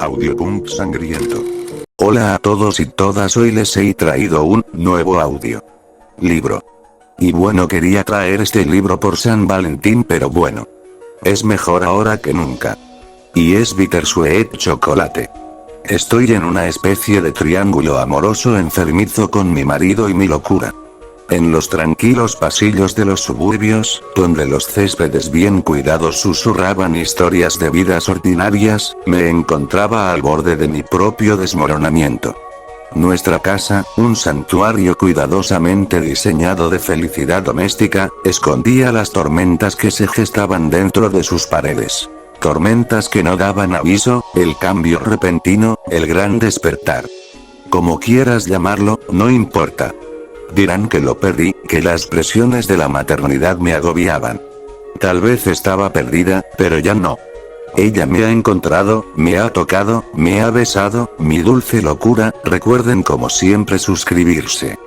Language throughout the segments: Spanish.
Audioboom sangriento. Hola a todos y todas, hoy les he traído un nuevo audio libro. Y bueno, quería traer este libro por San Valentín, pero bueno, es mejor ahora que nunca. Y es Bittersweet Chocolate. Estoy en una especie de triángulo amoroso enfermizo con mi marido y mi locura. En los tranquilos pasillos de los suburbios, donde los céspedes bien cuidados susurraban historias de vidas ordinarias, me encontraba al borde de mi propio desmoronamiento. Nuestra casa, un santuario cuidadosamente diseñado de felicidad doméstica, escondía las tormentas que se gestaban dentro de sus paredes. Tormentas que no daban aviso, el cambio repentino, el gran despertar. Como quieras llamarlo, no importa. Dirán que lo perdí, que las presiones de la maternidad me agobiaban. Tal vez estaba perdida, pero ya no. Ella me ha encontrado, me ha tocado, me ha besado, mi dulce locura. Recuerden como siempre suscribirse,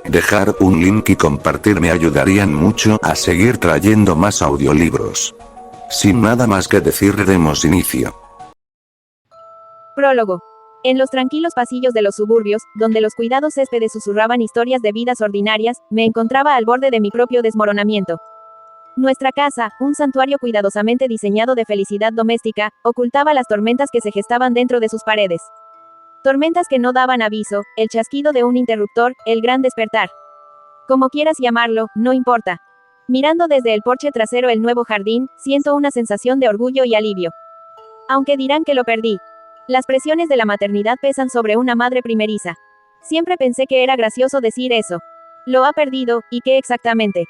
dejar un link y compartir me ayudarían mucho a seguir trayendo más audiolibros. Sin nada más que decir, demos inicio. Prólogo. En los tranquilos pasillos de los suburbios, donde los cuidados céspedes susurraban historias de vidas ordinarias, me encontraba al borde de mi propio desmoronamiento. Nuestra casa, un santuario cuidadosamente diseñado de felicidad doméstica, ocultaba las tormentas que se gestaban dentro de sus paredes. Tormentas que no daban aviso, el chasquido de un interruptor, el gran despertar. Como quieras llamarlo, no importa. Mirando desde el porche trasero el nuevo jardín, siento una sensación de orgullo y alivio. Aunque dirán que lo perdí. Las presiones de la maternidad pesan sobre una madre primeriza. Siempre pensé que era gracioso decir eso. Lo ha perdido, ¿y qué exactamente?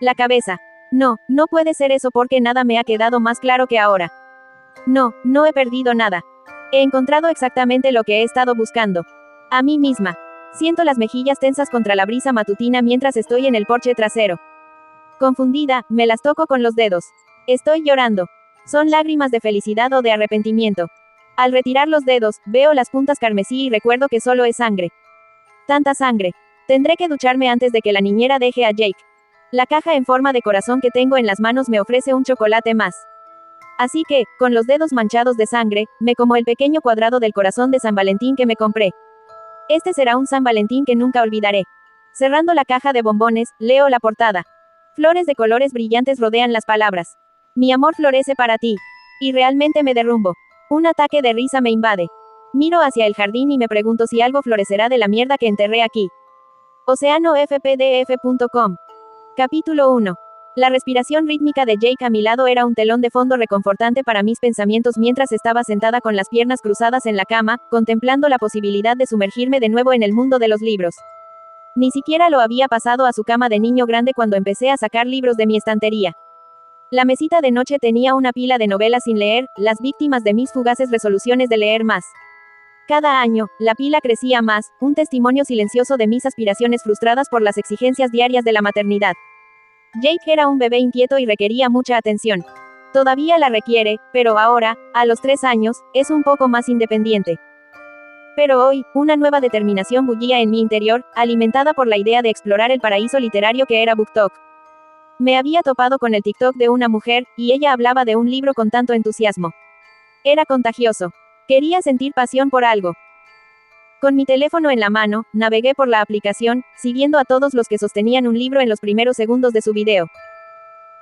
La cabeza. No, no puede ser eso porque nada me ha quedado más claro que ahora. No, no he perdido nada. He encontrado exactamente lo que he estado buscando. A mí misma. Siento las mejillas tensas contra la brisa matutina mientras estoy en el porche trasero. Confundida, me las toco con los dedos. Estoy llorando. Son lágrimas de felicidad o de arrepentimiento. Al retirar los dedos, veo las puntas carmesí y recuerdo que solo es sangre. Tanta sangre. Tendré que ducharme antes de que la niñera deje a Jake. La caja en forma de corazón que tengo en las manos me ofrece un chocolate más. Así que, con los dedos manchados de sangre, me como el pequeño cuadrado del corazón de San Valentín que me compré. Este será un San Valentín que nunca olvidaré. Cerrando la caja de bombones, leo la portada. Flores de colores brillantes rodean las palabras. Mi amor florece para ti. Y realmente me derrumbo. Un ataque de risa me invade. Miro hacia el jardín y me pregunto si algo florecerá de la mierda que enterré aquí. OceanoFPDF.com. Capítulo 1. La respiración rítmica de Jake a mi lado era un telón de fondo reconfortante para mis pensamientos mientras estaba sentada con las piernas cruzadas en la cama, contemplando la posibilidad de sumergirme de nuevo en el mundo de los libros. Ni siquiera lo había pasado a su cama de niño grande cuando empecé a sacar libros de mi estantería. La mesita de noche tenía una pila de novelas sin leer, las víctimas de mis fugaces resoluciones de leer más. Cada año, la pila crecía más, un testimonio silencioso de mis aspiraciones frustradas por las exigencias diarias de la maternidad. Jake era un bebé inquieto y requería mucha atención. Todavía la requiere, pero ahora, a los 3 años, es un poco más independiente. Pero hoy, una nueva determinación bullía en mi interior, alimentada por la idea de explorar el paraíso literario que era BookTok. Me había topado con el TikTok de una mujer, y ella hablaba de un libro con tanto entusiasmo. Era contagioso. Quería sentir pasión por algo. Con mi teléfono en la mano, navegué por la aplicación, siguiendo a todos los que sostenían un libro en los primeros segundos de su video.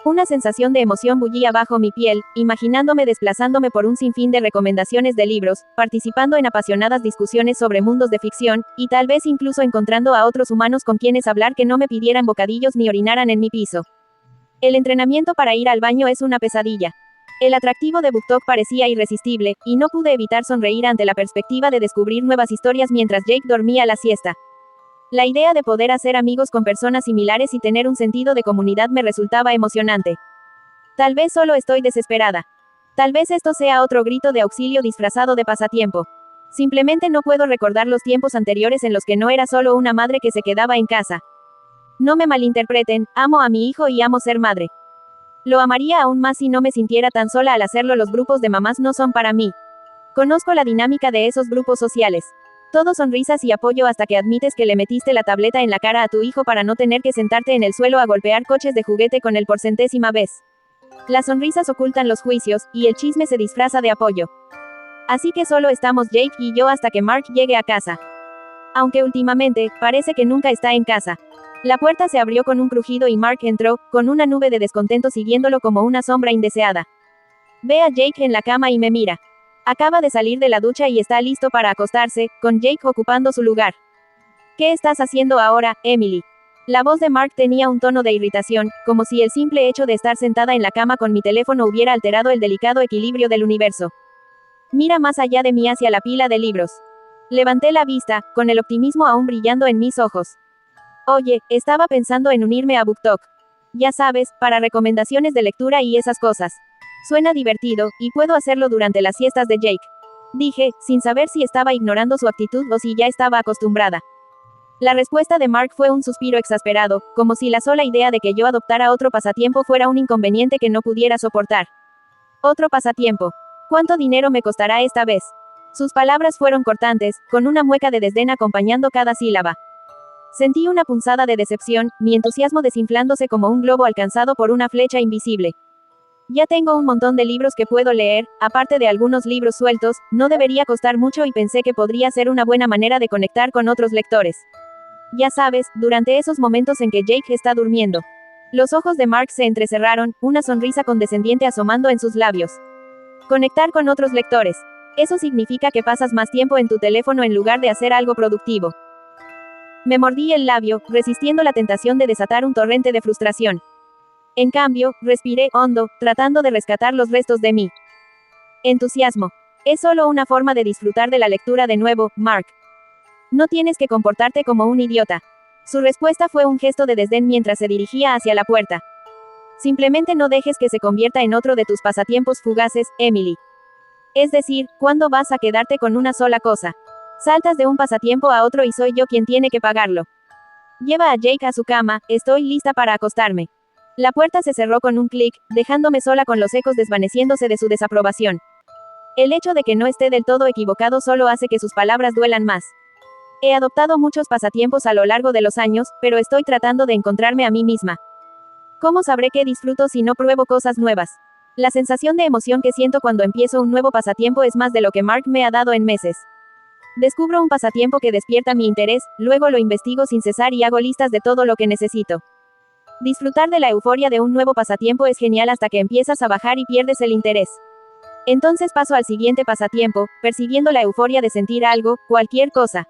Una sensación de emoción bullía bajo mi piel, imaginándome desplazándome por un sinfín de recomendaciones de libros, participando en apasionadas discusiones sobre mundos de ficción, y tal vez incluso encontrando a otros humanos con quienes hablar que no me pidieran bocadillos ni orinaran en mi piso. El entrenamiento para ir al baño es una pesadilla. El atractivo de BookTok parecía irresistible, y no pude evitar sonreír ante la perspectiva de descubrir nuevas historias mientras Jake dormía la siesta. La idea de poder hacer amigos con personas similares y tener un sentido de comunidad me resultaba emocionante. Tal vez solo estoy desesperada. Tal vez esto sea otro grito de auxilio disfrazado de pasatiempo. Simplemente no puedo recordar los tiempos anteriores en los que no era solo una madre que se quedaba en casa. No me malinterpreten, amo a mi hijo y amo ser madre. Lo amaría aún más si no me sintiera tan sola al hacerlo. Los grupos de mamás no son para mí. Conozco la dinámica de esos grupos sociales. Todo sonrisas y apoyo hasta que admites que le metiste la tableta en la cara a tu hijo para no tener que sentarte en el suelo a golpear coches de juguete con él por centésima vez. Las sonrisas ocultan los juicios, y el chisme se disfraza de apoyo. Así que solo estamos Jake y yo hasta que Mark llegue a casa. Aunque últimamente, parece que nunca está en casa. La puerta se abrió con un crujido y Mark entró, con una nube de descontento siguiéndolo como una sombra indeseada. Ve a Jake en la cama y me mira. Acaba de salir de la ducha y está listo para acostarse, con Jake ocupando su lugar. ¿Qué estás haciendo ahora, Emily? La voz de Mark tenía un tono de irritación, como si el simple hecho de estar sentada en la cama con mi teléfono hubiera alterado el delicado equilibrio del universo. Mira más allá de mí hacia la pila de libros. Levanté la vista, con el optimismo aún brillando en mis ojos. Oye, estaba pensando en unirme a BookTok. Ya sabes, para recomendaciones de lectura y esas cosas. Suena divertido, y puedo hacerlo durante las siestas de Jake. Dije, sin saber si estaba ignorando su actitud o si ya estaba acostumbrada. La respuesta de Mark fue un suspiro exasperado, como si la sola idea de que yo adoptara otro pasatiempo fuera un inconveniente que no pudiera soportar. Otro pasatiempo. ¿Cuánto dinero me costará esta vez? Sus palabras fueron cortantes, con una mueca de desdén acompañando cada sílaba. Sentí una punzada de decepción, mi entusiasmo desinflándose como un globo alcanzado por una flecha invisible. Ya tengo un montón de libros que puedo leer, aparte de algunos libros sueltos, no debería costar mucho y pensé que podría ser una buena manera de conectar con otros lectores. Ya sabes, durante esos momentos en que Jake está durmiendo. Los ojos de Mark se entrecerraron, una sonrisa condescendiente asomando en sus labios. Conectar con otros lectores. Eso significa que pasas más tiempo en tu teléfono en lugar de hacer algo productivo. Me mordí el labio, resistiendo la tentación de desatar un torrente de frustración. En cambio, respiré hondo, tratando de rescatar los restos de mí. Entusiasmo. Es solo una forma de disfrutar de la lectura de nuevo, Mark. No tienes que comportarte como un idiota. Su respuesta fue un gesto de desdén mientras se dirigía hacia la puerta. Simplemente no dejes que se convierta en otro de tus pasatiempos fugaces, Emily. Es decir, ¿cuándo vas a quedarte con una sola cosa? Saltas de un pasatiempo a otro y soy yo quien tiene que pagarlo. Lleva a Jake a su cama, estoy lista para acostarme. La puerta se cerró con un clic, dejándome sola con los ecos desvaneciéndose de su desaprobación. El hecho de que no esté del todo equivocado solo hace que sus palabras duelan más. He adoptado muchos pasatiempos a lo largo de los años, pero estoy tratando de encontrarme a mí misma. ¿Cómo sabré qué disfruto si no pruebo cosas nuevas? La sensación de emoción que siento cuando empiezo un nuevo pasatiempo es más de lo que Mark me ha dado en meses. Descubro un pasatiempo que despierta mi interés, luego lo investigo sin cesar y hago listas de todo lo que necesito. Disfrutar de la euforia de un nuevo pasatiempo es genial hasta que empiezas a bajar y pierdes el interés. Entonces paso al siguiente pasatiempo, persiguiendo la euforia de sentir algo, cualquier cosa.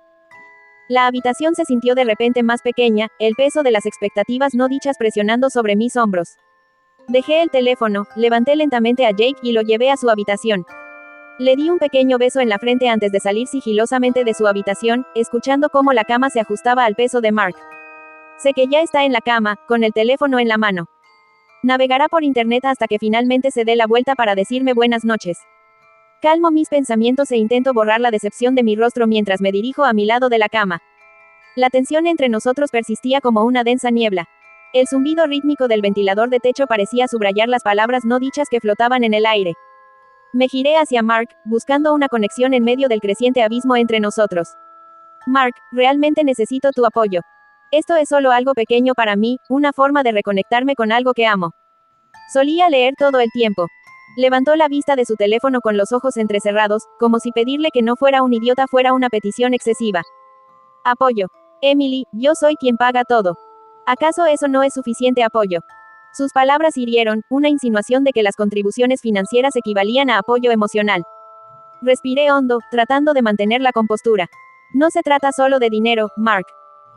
La habitación se sintió de repente más pequeña, el peso de las expectativas no dichas presionando sobre mis hombros. Dejé el teléfono, levanté lentamente a Jake y lo llevé a su habitación. Le di un pequeño beso en la frente antes de salir sigilosamente de su habitación, escuchando cómo la cama se ajustaba al peso de Mark. Sé que ya está en la cama, con el teléfono en la mano. Navegará por internet hasta que finalmente se dé la vuelta para decirme buenas noches. Calmo mis pensamientos e intento borrar la decepción de mi rostro mientras me dirijo a mi lado de la cama. La tensión entre nosotros persistía como una densa niebla. El zumbido rítmico del ventilador de techo parecía subrayar las palabras no dichas que flotaban en el aire. Me giré hacia Mark, buscando una conexión en medio del creciente abismo entre nosotros. Mark, realmente necesito tu apoyo. Esto es solo algo pequeño para mí, una forma de reconectarme con algo que amo. Solía leer todo el tiempo. Levantó la vista de su teléfono con los ojos entrecerrados, como si pedirle que no fuera un idiota fuera una petición excesiva. Apoyo. Emily, yo soy quien paga todo. ¿Acaso eso no es suficiente apoyo? Sus palabras hirieron, una insinuación de que las contribuciones financieras equivalían a apoyo emocional. Respiré hondo, tratando de mantener la compostura. No se trata solo de dinero, Mark.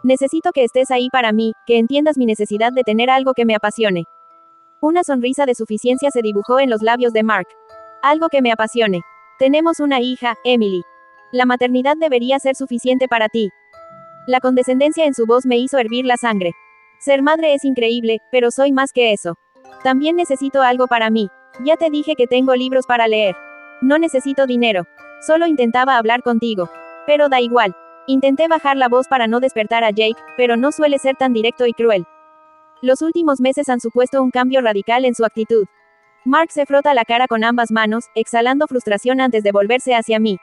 Necesito que estés ahí para mí, que entiendas mi necesidad de tener algo que me apasione. Una sonrisa de suficiencia se dibujó en los labios de Mark. Algo que me apasione. Tenemos una hija, Emily. La maternidad debería ser suficiente para ti. La condescendencia en su voz me hizo hervir la sangre. Ser madre es increíble, pero soy más que eso. También necesito algo para mí. Ya te dije que tengo libros para leer. No necesito dinero. Solo intentaba hablar contigo. Pero da igual. Intenté bajar la voz para no despertar a Jake, pero no suele ser tan directo y cruel. Los últimos meses han supuesto un cambio radical en su actitud. Mark se frota la cara con ambas manos, exhalando frustración antes de volverse hacia mí.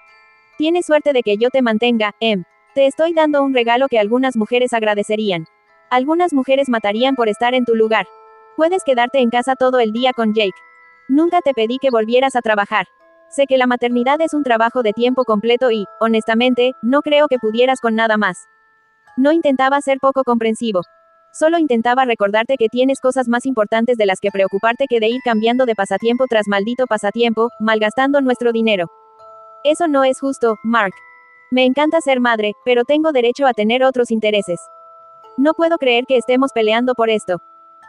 Tienes suerte de que yo te mantenga, Em. Te estoy dando un regalo que algunas mujeres agradecerían. Algunas mujeres matarían por estar en tu lugar. Puedes quedarte en casa todo el día con Jake. Nunca te pedí que volvieras a trabajar. Sé que la maternidad es un trabajo de tiempo completo y, honestamente, no creo que pudieras con nada más. No intentaba ser poco comprensivo. Solo intentaba recordarte que tienes cosas más importantes de las que preocuparte que de ir cambiando de pasatiempo tras maldito pasatiempo, malgastando nuestro dinero. Eso no es justo, Mark. Me encanta ser madre, pero tengo derecho a tener otros intereses. No puedo creer que estemos peleando por esto.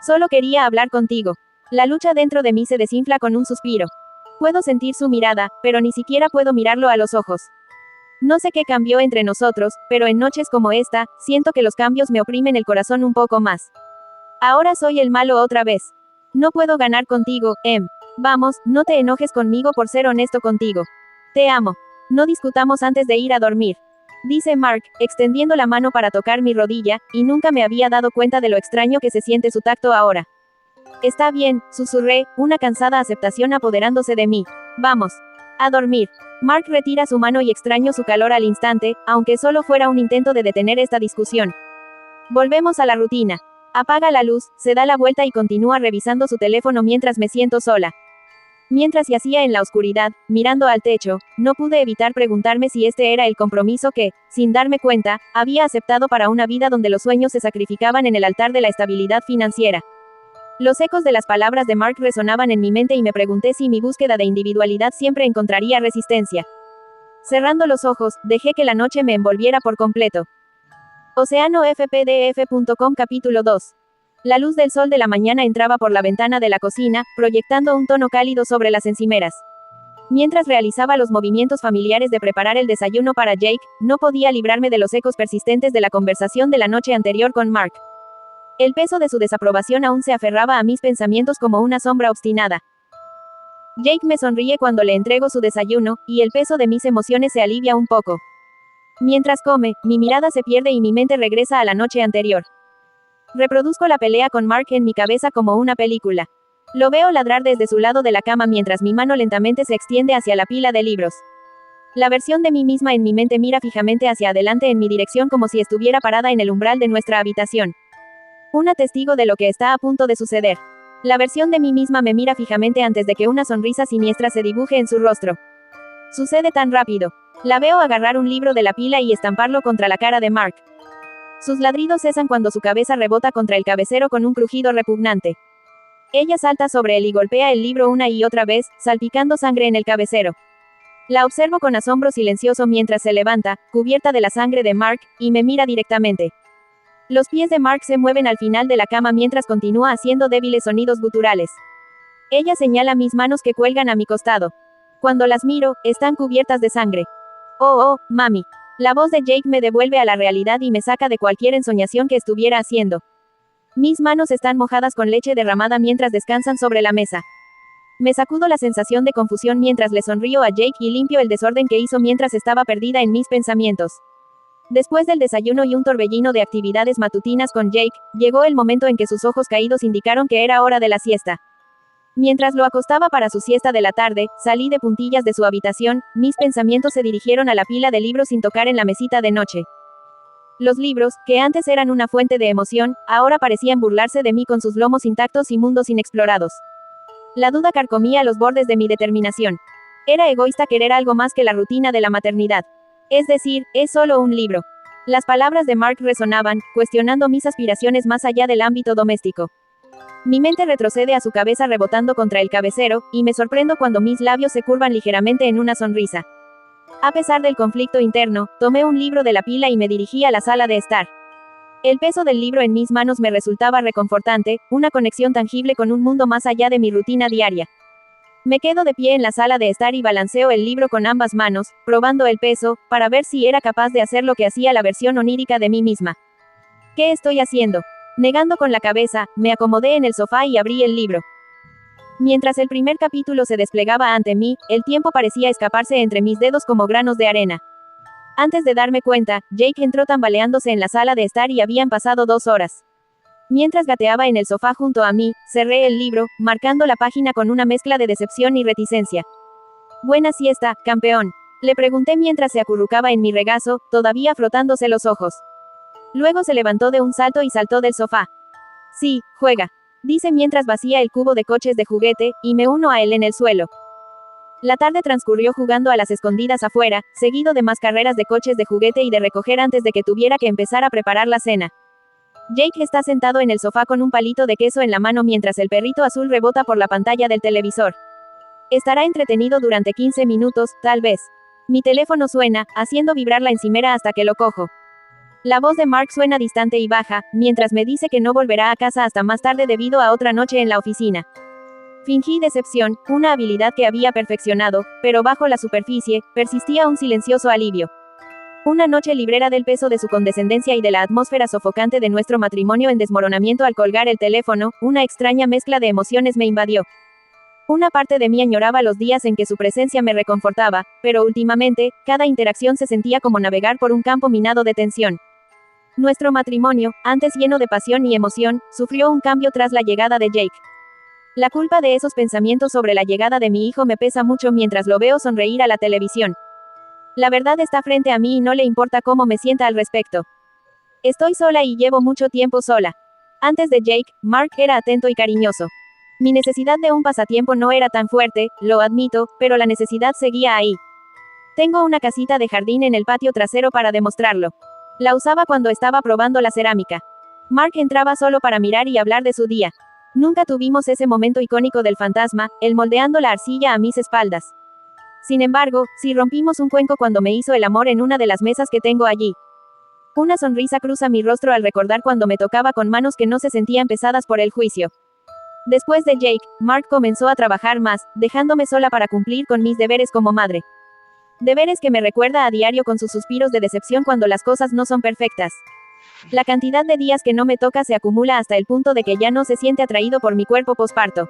Solo quería hablar contigo. La lucha dentro de mí se desinfla con un suspiro. Puedo sentir su mirada, pero ni siquiera puedo mirarlo a los ojos. No sé qué cambió entre nosotros, pero en noches como esta, siento que los cambios me oprimen el corazón un poco más. Ahora soy el malo otra vez. No puedo ganar contigo, Em. Vamos, no te enojes conmigo por ser honesto contigo. Te amo. No discutamos antes de ir a dormir. Dice Mark, extendiendo la mano para tocar mi rodilla, y nunca me había dado cuenta de lo extraño que se siente su tacto ahora. Está bien, susurré, una cansada aceptación apoderándose de mí. Vamos. A dormir. Mark retira su mano y extraño su calor al instante, aunque solo fuera un intento de detener esta discusión. Volvemos a la rutina. Apaga la luz, se da la vuelta y continúa revisando su teléfono mientras me siento sola. Mientras yacía en la oscuridad, mirando al techo, no pude evitar preguntarme si este era el compromiso que, sin darme cuenta, había aceptado para una vida donde los sueños se sacrificaban en el altar de la estabilidad financiera. Los ecos de las palabras de Mark resonaban en mi mente y me pregunté si mi búsqueda de individualidad siempre encontraría resistencia. Cerrando los ojos, dejé que la noche me envolviera por completo. OceanoFPDF.com Capítulo 2. La luz del sol de la mañana entraba por la ventana de la cocina, proyectando un tono cálido sobre las encimeras. Mientras realizaba los movimientos familiares de preparar el desayuno para Jake, no podía librarme de los ecos persistentes de la conversación de la noche anterior con Mark. El peso de su desaprobación aún se aferraba a mis pensamientos como una sombra obstinada. Jake me sonríe cuando le entrego su desayuno, y el peso de mis emociones se alivia un poco. Mientras come, mi mirada se pierde y mi mente regresa a la noche anterior. Reproduzco la pelea con Mark en mi cabeza como una película. Lo veo ladrar desde su lado de la cama mientras mi mano lentamente se extiende hacia la pila de libros. La versión de mí misma en mi mente mira fijamente hacia adelante en mi dirección como si estuviera parada en el umbral de nuestra habitación. Una testigo de lo que está a punto de suceder. La versión de mí misma me mira fijamente antes de que una sonrisa siniestra se dibuje en su rostro. Sucede tan rápido. La veo agarrar un libro de la pila y estamparlo contra la cara de Mark. Sus ladridos cesan cuando su cabeza rebota contra el cabecero con un crujido repugnante. Ella salta sobre él y golpea el libro una y otra vez, salpicando sangre en el cabecero. La observo con asombro silencioso mientras se levanta, cubierta de la sangre de Mark, y me mira directamente. Los pies de Mark se mueven al final de la cama mientras continúa haciendo débiles sonidos guturales. Ella señala mis manos que cuelgan a mi costado. Cuando las miro, están cubiertas de sangre. Oh, mami. La voz de Jake me devuelve a la realidad y me saca de cualquier ensoñación que estuviera haciendo. Mis manos están mojadas con leche derramada mientras descansan sobre la mesa. Me sacudo la sensación de confusión mientras le sonrío a Jake y limpio el desorden que hizo mientras estaba perdida en mis pensamientos. Después del desayuno y un torbellino de actividades matutinas con Jake, llegó el momento en que sus ojos caídos indicaron que era hora de la siesta. Mientras lo acostaba para su siesta de la tarde, salí de puntillas de su habitación, mis pensamientos se dirigieron a la pila de libros sin tocar en la mesita de noche. Los libros, que antes eran una fuente de emoción, ahora parecían burlarse de mí con sus lomos intactos y mundos inexplorados. La duda carcomía los bordes de mi determinación. Era egoísta querer algo más que la rutina de la maternidad. Es decir, es solo un libro. Las palabras de Mark resonaban, cuestionando mis aspiraciones más allá del ámbito doméstico. Mi mente retrocede a su cabeza rebotando contra el cabecero, y me sorprendo cuando mis labios se curvan ligeramente en una sonrisa. A pesar del conflicto interno, tomé un libro de la pila y me dirigí a la sala de estar. El peso del libro en mis manos me resultaba reconfortante, una conexión tangible con un mundo más allá de mi rutina diaria. Me quedo de pie en la sala de estar y balanceo el libro con ambas manos, probando el peso, para ver si era capaz de hacer lo que hacía la versión onírica de mí misma. ¿Qué estoy haciendo? Negando con la cabeza, me acomodé en el sofá y abrí el libro. Mientras el primer capítulo se desplegaba ante mí, el tiempo parecía escaparse entre mis dedos como granos de arena. Antes de darme cuenta, Jake entró tambaleándose en la sala de estar y habían pasado 2 horas. Mientras gateaba en el sofá junto a mí, cerré el libro, marcando la página con una mezcla de decepción y reticencia. «Buena siesta, campeón», le pregunté mientras se acurrucaba en mi regazo, todavía frotándose los ojos. Luego se levantó de un salto y saltó del sofá. «Sí, juega», dice mientras vacía el cubo de coches de juguete, y me uno a él en el suelo. La tarde transcurrió jugando a las escondidas afuera, seguido de más carreras de coches de juguete y de recoger antes de que tuviera que empezar a preparar la cena. Jake está sentado en el sofá con un palito de queso en la mano mientras el perrito azul rebota por la pantalla del televisor. Estará entretenido durante 15 minutos, tal vez. Mi teléfono suena, haciendo vibrar la encimera hasta que lo cojo. La voz de Mark suena distante y baja, mientras me dice que no volverá a casa hasta más tarde debido a otra noche en la oficina. Fingí decepción, una habilidad que había perfeccionado, pero bajo la superficie, persistía un silencioso alivio. Una noche librera del peso de su condescendencia y de la atmósfera sofocante de nuestro matrimonio en desmoronamiento al colgar el teléfono, una extraña mezcla de emociones me invadió. Una parte de mí añoraba los días en que su presencia me reconfortaba, pero últimamente, cada interacción se sentía como navegar por un campo minado de tensión. Nuestro matrimonio, antes lleno de pasión y emoción, sufrió un cambio tras la llegada de Jake. La culpa de esos pensamientos sobre la llegada de mi hijo me pesa mucho mientras lo veo sonreír a la televisión. La verdad está frente a mí y no le importa cómo me sienta al respecto. Estoy sola y llevo mucho tiempo sola. Antes de Jake, Mark era atento y cariñoso. Mi necesidad de un pasatiempo no era tan fuerte, lo admito, pero la necesidad seguía ahí. Tengo una casita de jardín en el patio trasero para demostrarlo. La usaba cuando estaba probando la cerámica. Mark entraba solo para mirar y hablar de su día. Nunca tuvimos ese momento icónico del fantasma, el moldeando la arcilla a mis espaldas. Sin embargo, sí rompimos un cuenco cuando me hizo el amor en una de las mesas que tengo allí. Una sonrisa cruza mi rostro al recordar cuando me tocaba con manos que no se sentían pesadas por el juicio. Después de Jake, Mark comenzó a trabajar más, dejándome sola para cumplir con mis deberes como madre. Deberes que me recuerda a diario con sus suspiros de decepción cuando las cosas no son perfectas. La cantidad de días que no me toca se acumula hasta el punto de que ya no se siente atraído por mi cuerpo posparto.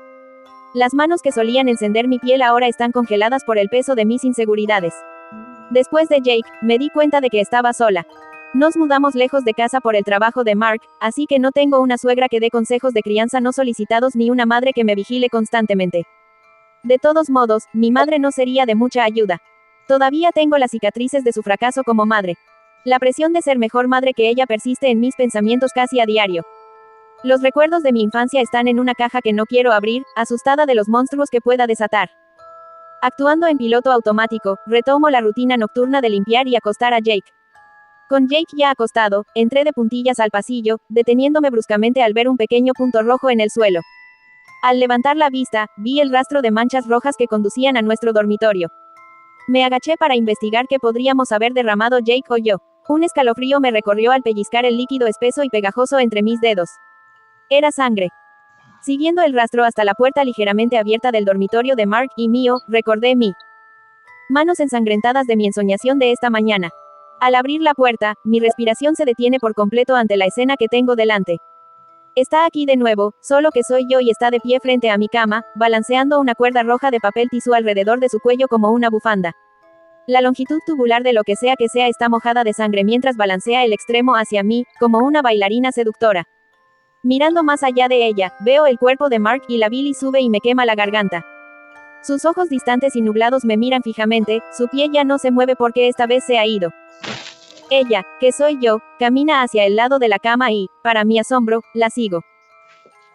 Las manos que solían encender mi piel ahora están congeladas por el peso de mis inseguridades. Después de Jake, me di cuenta de que estaba sola. Nos mudamos lejos de casa por el trabajo de Mark, así que no tengo una suegra que dé consejos de crianza no solicitados ni una madre que me vigile constantemente. De todos modos, mi madre no sería de mucha ayuda. Todavía tengo las cicatrices de su fracaso como madre. La presión de ser mejor madre que ella persiste en mis pensamientos casi a diario. Los recuerdos de mi infancia están en una caja que no quiero abrir, asustada de los monstruos que pueda desatar. Actuando en piloto automático, retomo la rutina nocturna de limpiar y acostar a Jake. Con Jake ya acostado, entré de puntillas al pasillo, deteniéndome bruscamente al ver un pequeño punto rojo en el suelo. Al levantar la vista, vi el rastro de manchas rojas que conducían a nuestro dormitorio. Me agaché para investigar qué podríamos haber derramado Jake o yo. Un escalofrío me recorrió al pellizcar el líquido espeso y pegajoso entre mis dedos. Era sangre. Siguiendo el rastro hasta la puerta ligeramente abierta del dormitorio de Mark y mío, recordé mi manos ensangrentadas de mi ensoñación de esta mañana. Al abrir la puerta, mi respiración se detiene por completo ante la escena que tengo delante. Está aquí de nuevo, solo que soy yo y está de pie frente a mi cama, balanceando una cuerda roja de papel tisú alrededor de su cuello como una bufanda. La longitud tubular de lo que sea está mojada de sangre mientras balancea el extremo hacia mí, como una bailarina seductora. Mirando más allá de ella, veo el cuerpo de Mark y la bilis sube y me quema la garganta. Sus ojos distantes y nublados me miran fijamente, su pie ya no se mueve porque esta vez se ha ido. Ella, que soy yo, camina hacia el lado de la cama y, para mi asombro, la sigo.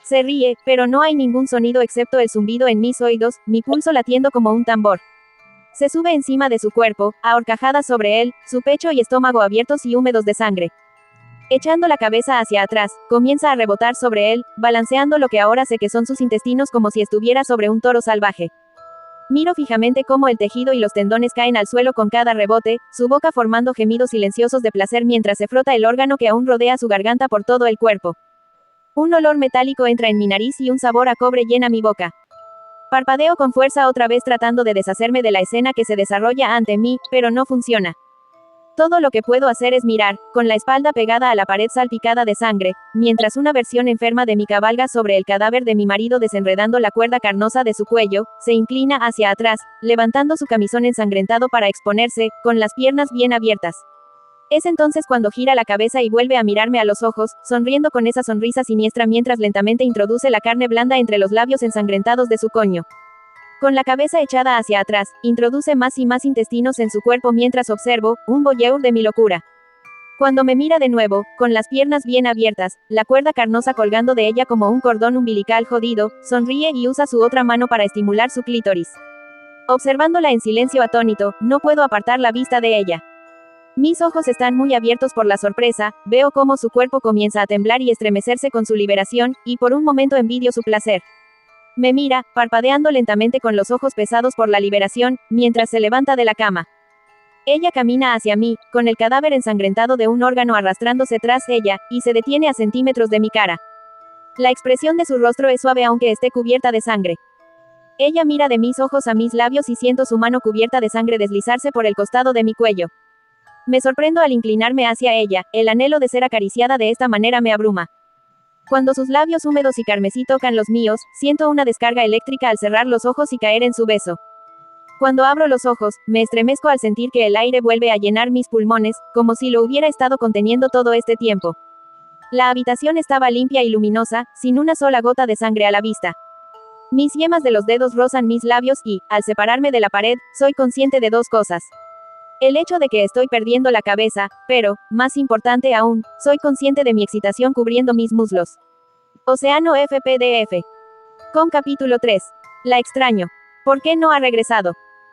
Se ríe, pero no hay ningún sonido excepto el zumbido en mis oídos, mi pulso latiendo como un tambor. Se sube encima de su cuerpo, a horcajadas sobre él, su pecho y estómago abiertos y húmedos de sangre. Echando la cabeza hacia atrás, comienza a rebotar sobre él, balanceando lo que ahora sé que son sus intestinos como si estuviera sobre un toro salvaje. Miro fijamente cómo el tejido y los tendones caen al suelo con cada rebote, su boca formando gemidos silenciosos de placer mientras se frota el órgano que aún rodea su garganta por todo el cuerpo. Un olor metálico entra en mi nariz y un sabor a cobre llena mi boca. Parpadeo con fuerza otra vez tratando de deshacerme de la escena que se desarrolla ante mí, pero no funciona. Todo lo que puedo hacer es mirar, con la espalda pegada a la pared salpicada de sangre, mientras una versión enferma de mí cabalga sobre el cadáver de mi marido desenredando la cuerda carnosa de su cuello, se inclina hacia atrás, levantando su camisón ensangrentado para exponerse, con las piernas bien abiertas. Es entonces cuando gira la cabeza y vuelve a mirarme a los ojos, sonriendo con esa sonrisa siniestra mientras lentamente introduce la carne blanda entre los labios ensangrentados de su coño. Con la cabeza echada hacia atrás, introduce más y más intestinos en su cuerpo mientras observo, un voyeur de mi locura. Cuando me mira de nuevo, con las piernas bien abiertas, la cuerda carnosa colgando de ella como un cordón umbilical jodido, sonríe y usa su otra mano para estimular su clítoris. Observándola en silencio atónito, no puedo apartar la vista de ella. Mis ojos están muy abiertos por la sorpresa, veo cómo su cuerpo comienza a temblar y estremecerse con su liberación, y por un momento envidio su placer. Me mira, parpadeando lentamente con los ojos pesados por la liberación, mientras se levanta de la cama. Ella camina hacia mí, con el cadáver ensangrentado de un órgano arrastrándose tras ella, y se detiene a centímetros de mi cara. La expresión de su rostro es suave aunque esté cubierta de sangre. Ella mira de mis ojos a mis labios y siento su mano cubierta de sangre deslizarse por el costado de mi cuello. Me sorprendo al inclinarme hacia ella, el anhelo de ser acariciada de esta manera me abruma. Cuando sus labios húmedos y carmesí tocan los míos, siento una descarga eléctrica al cerrar los ojos y caer en su beso. Cuando abro los ojos, me estremezco al sentir que el aire vuelve a llenar mis pulmones, como si lo hubiera estado conteniendo todo este tiempo. La habitación estaba limpia y luminosa, sin una sola gota de sangre a la vista. Mis yemas de los dedos rozan mis labios y, al separarme de la pared, soy consciente de dos cosas. El hecho de que estoy perdiendo la cabeza, pero, más importante aún, soy consciente de mi excitación cubriendo mis muslos. Océano FPDF. Con capítulo 3. La extraño. ¿Por qué no ha regresado?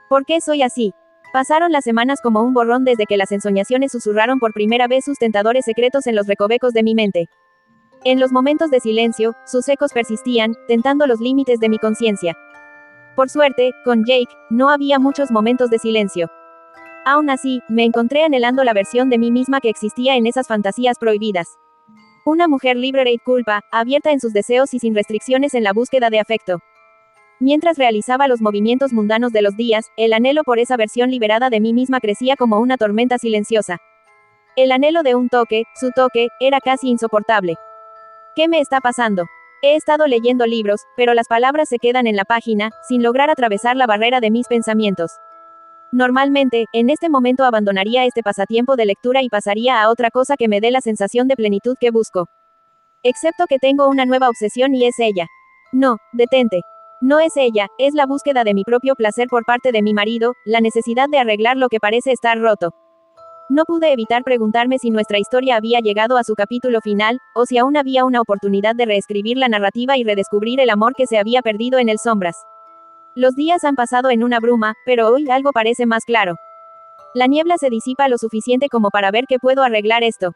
¿Por qué soy así? Pasaron las semanas como un borrón desde que las ensoñaciones susurraron por primera vez sus tentadores secretos en los recovecos de mi mente. En los momentos de silencio, sus ecos persistían, tentando los límites de mi conciencia. Por suerte, con Jake, no había muchos momentos de silencio. Aún así, me encontré anhelando la versión de mí misma que existía en esas fantasías prohibidas. Una mujer libre de culpa, abierta en sus deseos y sin restricciones en la búsqueda de afecto. Mientras realizaba los movimientos mundanos de los días, el anhelo por esa versión liberada de mí misma crecía como una tormenta silenciosa. El anhelo de un toque, su toque, era casi insoportable. ¿Qué me está pasando? He estado leyendo libros, pero las palabras se quedan en la página, sin lograr atravesar la barrera de mis pensamientos. Normalmente, en este momento abandonaría este pasatiempo de lectura y pasaría a otra cosa que me dé la sensación de plenitud que busco. Excepto que tengo una nueva obsesión y es ella. No, detente. No es ella, es la búsqueda de mi propio placer por parte de mi marido, la necesidad de arreglar lo que parece estar roto. No pude evitar preguntarme si nuestra historia había llegado a su capítulo final, o si aún había una oportunidad de reescribir la narrativa y redescubrir el amor que se había perdido en el sombras. Los días han pasado en una bruma, pero hoy algo parece más claro. La niebla se disipa lo suficiente como para ver que puedo arreglar esto.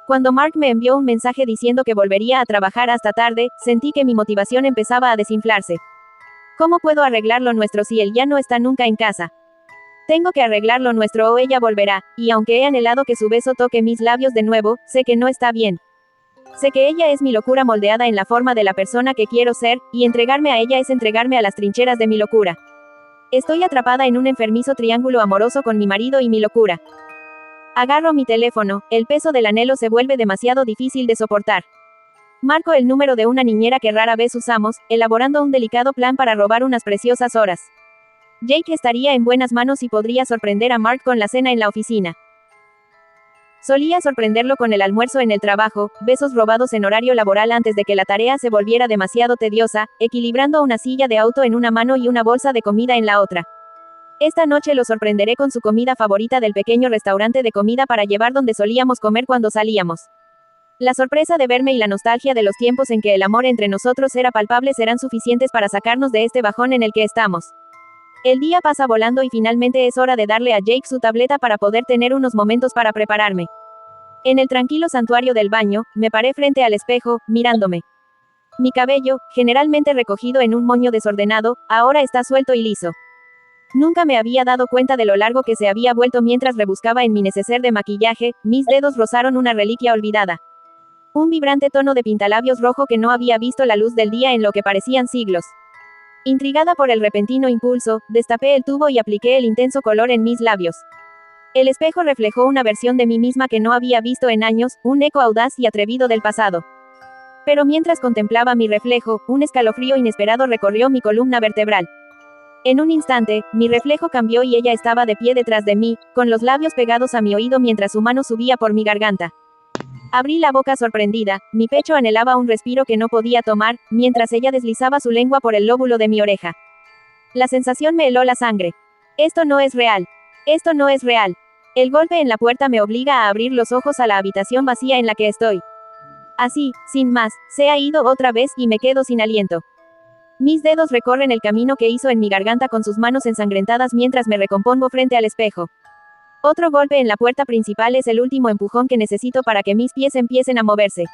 Cuando Mark me envió un mensaje diciendo que volvería a trabajar hasta tarde, sentí que mi motivación empezaba a desinflarse. ¿Cómo puedo arreglar lo nuestro si él ya no está nunca en casa? Tengo que arreglar lo nuestro o ella volverá, y aunque he anhelado que su beso toque mis labios de nuevo, sé que no está bien. Sé que ella es mi locura moldeada en la forma de la persona que quiero ser, y entregarme a ella es entregarme a las trincheras de mi locura. Estoy atrapada en un enfermizo triángulo amoroso con mi marido y mi locura. Agarro mi teléfono, el peso del anhelo se vuelve demasiado difícil de soportar. Marco el número de una niñera que rara vez usamos, elaborando un delicado plan para robar unas preciosas horas. Jake estaría en buenas manos y podría sorprender a Mark con la cena en la oficina. Solía sorprenderlo con el almuerzo en el trabajo, besos robados en horario laboral antes de que la tarea se volviera demasiado tediosa, equilibrando una silla de auto en una mano y una bolsa de comida en la otra. Esta noche lo sorprenderé con su comida favorita del pequeño restaurante de comida para llevar donde solíamos comer cuando salíamos. La sorpresa de verme y la nostalgia de los tiempos en que el amor entre nosotros era palpable serán suficientes para sacarnos de este bajón en el que estamos. El día pasa volando y finalmente es hora de darle a Jake su tableta para poder tener unos momentos para prepararme. En el tranquilo santuario del baño, me paré frente al espejo, mirándome. Mi cabello, generalmente recogido en un moño desordenado, ahora está suelto y liso. Nunca me había dado cuenta de lo largo que se había vuelto mientras rebuscaba en mi neceser de maquillaje, mis dedos rozaron una reliquia olvidada. Un vibrante tono de pintalabios rojo que no había visto la luz del día en lo que parecían siglos. Intrigada por el repentino impulso, destapé el tubo y apliqué el intenso color en mis labios. El espejo reflejó una versión de mí misma que no había visto en años, un eco audaz y atrevido del pasado. Pero mientras contemplaba mi reflejo, un escalofrío inesperado recorrió mi columna vertebral. En un instante, mi reflejo cambió y ella estaba de pie detrás de mí, con los labios pegados a mi oído mientras su mano subía por mi garganta. Abrí la boca sorprendida, mi pecho anhelaba un respiro que no podía tomar, mientras ella deslizaba su lengua por el lóbulo de mi oreja. La sensación me heló la sangre. Esto no es real. Esto no es real. El golpe en la puerta me obliga a abrir los ojos a la habitación vacía en la que estoy. Así, sin más, se ha ido otra vez y me quedo sin aliento. Mis dedos recorren el camino que hizo en mi garganta con sus manos ensangrentadas mientras me recompongo frente al espejo. Otro golpe en la puerta principal es el último empujón que necesito para que mis pies empiecen a moverse.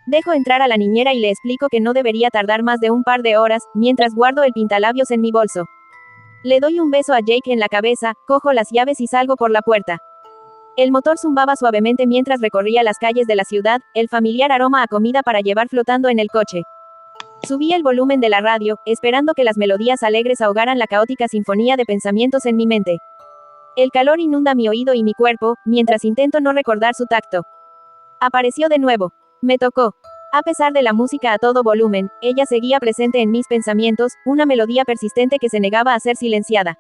Dejo entrar a la niñera y le explico que no debería tardar más de un par de horas, mientras guardo el pintalabios en mi bolso. Le doy un beso a Jake en la cabeza, cojo las llaves y salgo por la puerta. El motor zumbaba suavemente mientras recorría las calles de la ciudad, el familiar aroma a comida para llevar flotando en el coche. Subí el volumen de la radio, esperando que las melodías alegres ahogaran la caótica sinfonía de pensamientos en mi mente. El calor inunda mi oído y mi cuerpo, mientras intento no recordar su tacto. Apareció de nuevo. Me tocó. A pesar de la música a todo volumen, ella seguía presente en mis pensamientos, una melodía persistente que se negaba a ser silenciada.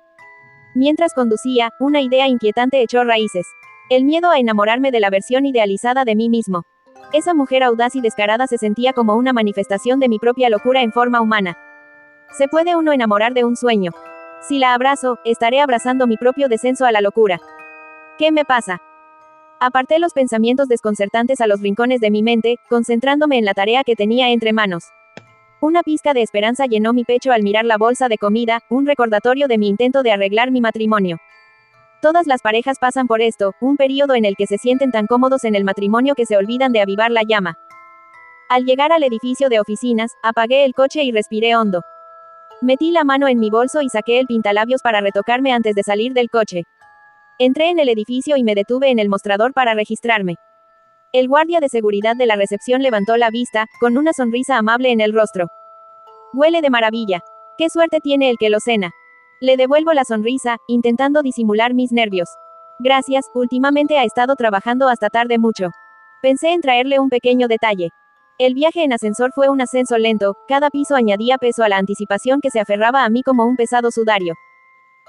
Mientras conducía, una idea inquietante echó raíces. El miedo a enamorarme de la versión idealizada de mí mismo. Esa mujer audaz y descarada se sentía como una manifestación de mi propia locura en forma humana. ¿Se puede uno enamorar de un sueño? Si la abrazo, estaré abrazando mi propio descenso a la locura. ¿Qué me pasa? Aparté los pensamientos desconcertantes a los rincones de mi mente, concentrándome en la tarea que tenía entre manos. Una pizca de esperanza llenó mi pecho al mirar la bolsa de comida, un recordatorio de mi intento de arreglar mi matrimonio. Todas las parejas pasan por esto, un periodo en el que se sienten tan cómodos en el matrimonio que se olvidan de avivar la llama. Al llegar al edificio de oficinas, apagué el coche y respiré hondo. Metí la mano en mi bolso y saqué el pintalabios para retocarme antes de salir del coche. Entré en el edificio y me detuve en el mostrador para registrarme. El guardia de seguridad de la recepción levantó la vista, con una sonrisa amable en el rostro. Huele de maravilla. ¡Qué suerte tiene el que lo cena! Le devuelvo la sonrisa, intentando disimular mis nervios. Gracias, últimamente ha estado trabajando hasta tarde mucho. Pensé en traerle un pequeño detalle. El viaje en ascensor fue un ascenso lento, cada piso añadía peso a la anticipación que se aferraba a mí como un pesado sudario.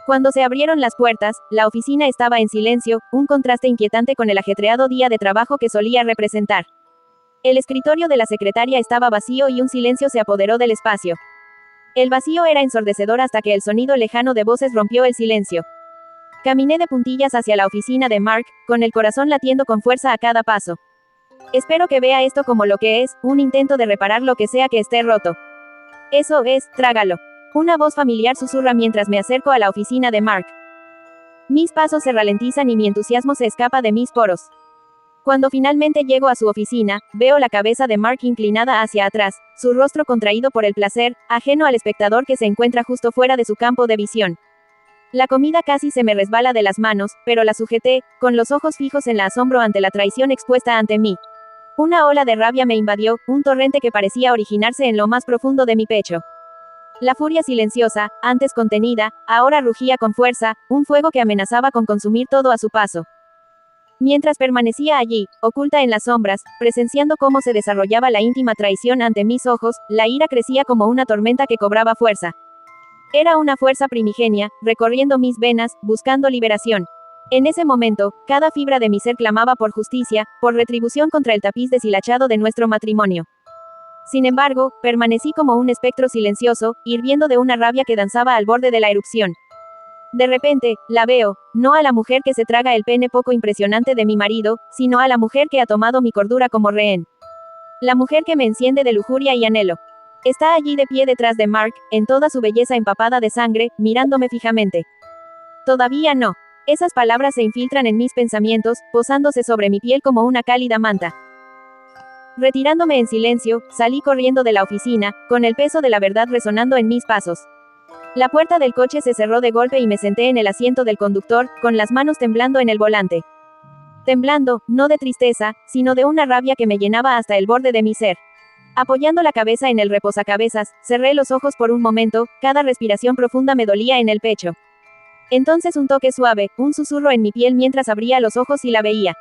Cuando se abrieron las puertas, la oficina estaba en silencio, un contraste inquietante con el ajetreado día de trabajo que solía representar. El escritorio de la secretaria estaba vacío y un silencio se apoderó del espacio. El vacío era ensordecedor hasta que el sonido lejano de voces rompió el silencio. Caminé de puntillas hacia la oficina de Mark, con el corazón latiendo con fuerza a cada paso. Espero que vea esto como lo que es, un intento de reparar lo que sea que esté roto. Eso es, trágalo. Una voz familiar susurra mientras me acerco a la oficina de Mark. Mis pasos se ralentizan y mi entusiasmo se escapa de mis poros. Cuando finalmente llego a su oficina, veo la cabeza de Mark inclinada hacia atrás, su rostro contraído por el placer, ajeno al espectador que se encuentra justo fuera de su campo de visión. La comida casi se me resbala de las manos, pero la sujeté, con los ojos fijos en la asombro ante la traición expuesta ante mí. Una ola de rabia me invadió, un torrente que parecía originarse en lo más profundo de mi pecho. La furia silenciosa, antes contenida, ahora rugía con fuerza, un fuego que amenazaba con consumir todo a su paso. Mientras permanecía allí, oculta en las sombras, presenciando cómo se desarrollaba la íntima traición ante mis ojos, la ira crecía como una tormenta que cobraba fuerza. Era una fuerza primigenia, recorriendo mis venas, buscando liberación. En ese momento, cada fibra de mi ser clamaba por justicia, por retribución contra el tapiz deshilachado de nuestro matrimonio. Sin embargo, permanecí como un espectro silencioso, hirviendo de una rabia que danzaba al borde de la erupción. De repente, la veo, no a la mujer que se traga el pene poco impresionante de mi marido, sino a la mujer que ha tomado mi cordura como rehén. La mujer que me enciende de lujuria y anhelo. Está allí de pie detrás de Mark, en toda su belleza empapada de sangre, mirándome fijamente. Todavía no. Esas palabras se infiltran en mis pensamientos, posándose sobre mi piel como una cálida manta. Retirándome en silencio, salí corriendo de la oficina, con el peso de la verdad resonando en mis pasos. La puerta del coche se cerró de golpe y me senté en el asiento del conductor, con las manos temblando en el volante. Temblando, no de tristeza, sino de una rabia que me llenaba hasta el borde de mi ser. Apoyando la cabeza en el reposacabezas, cerré los ojos por un momento, cada respiración profunda me dolía en el pecho. Entonces un toque suave, un susurro en mi piel mientras abría los ojos y la veía.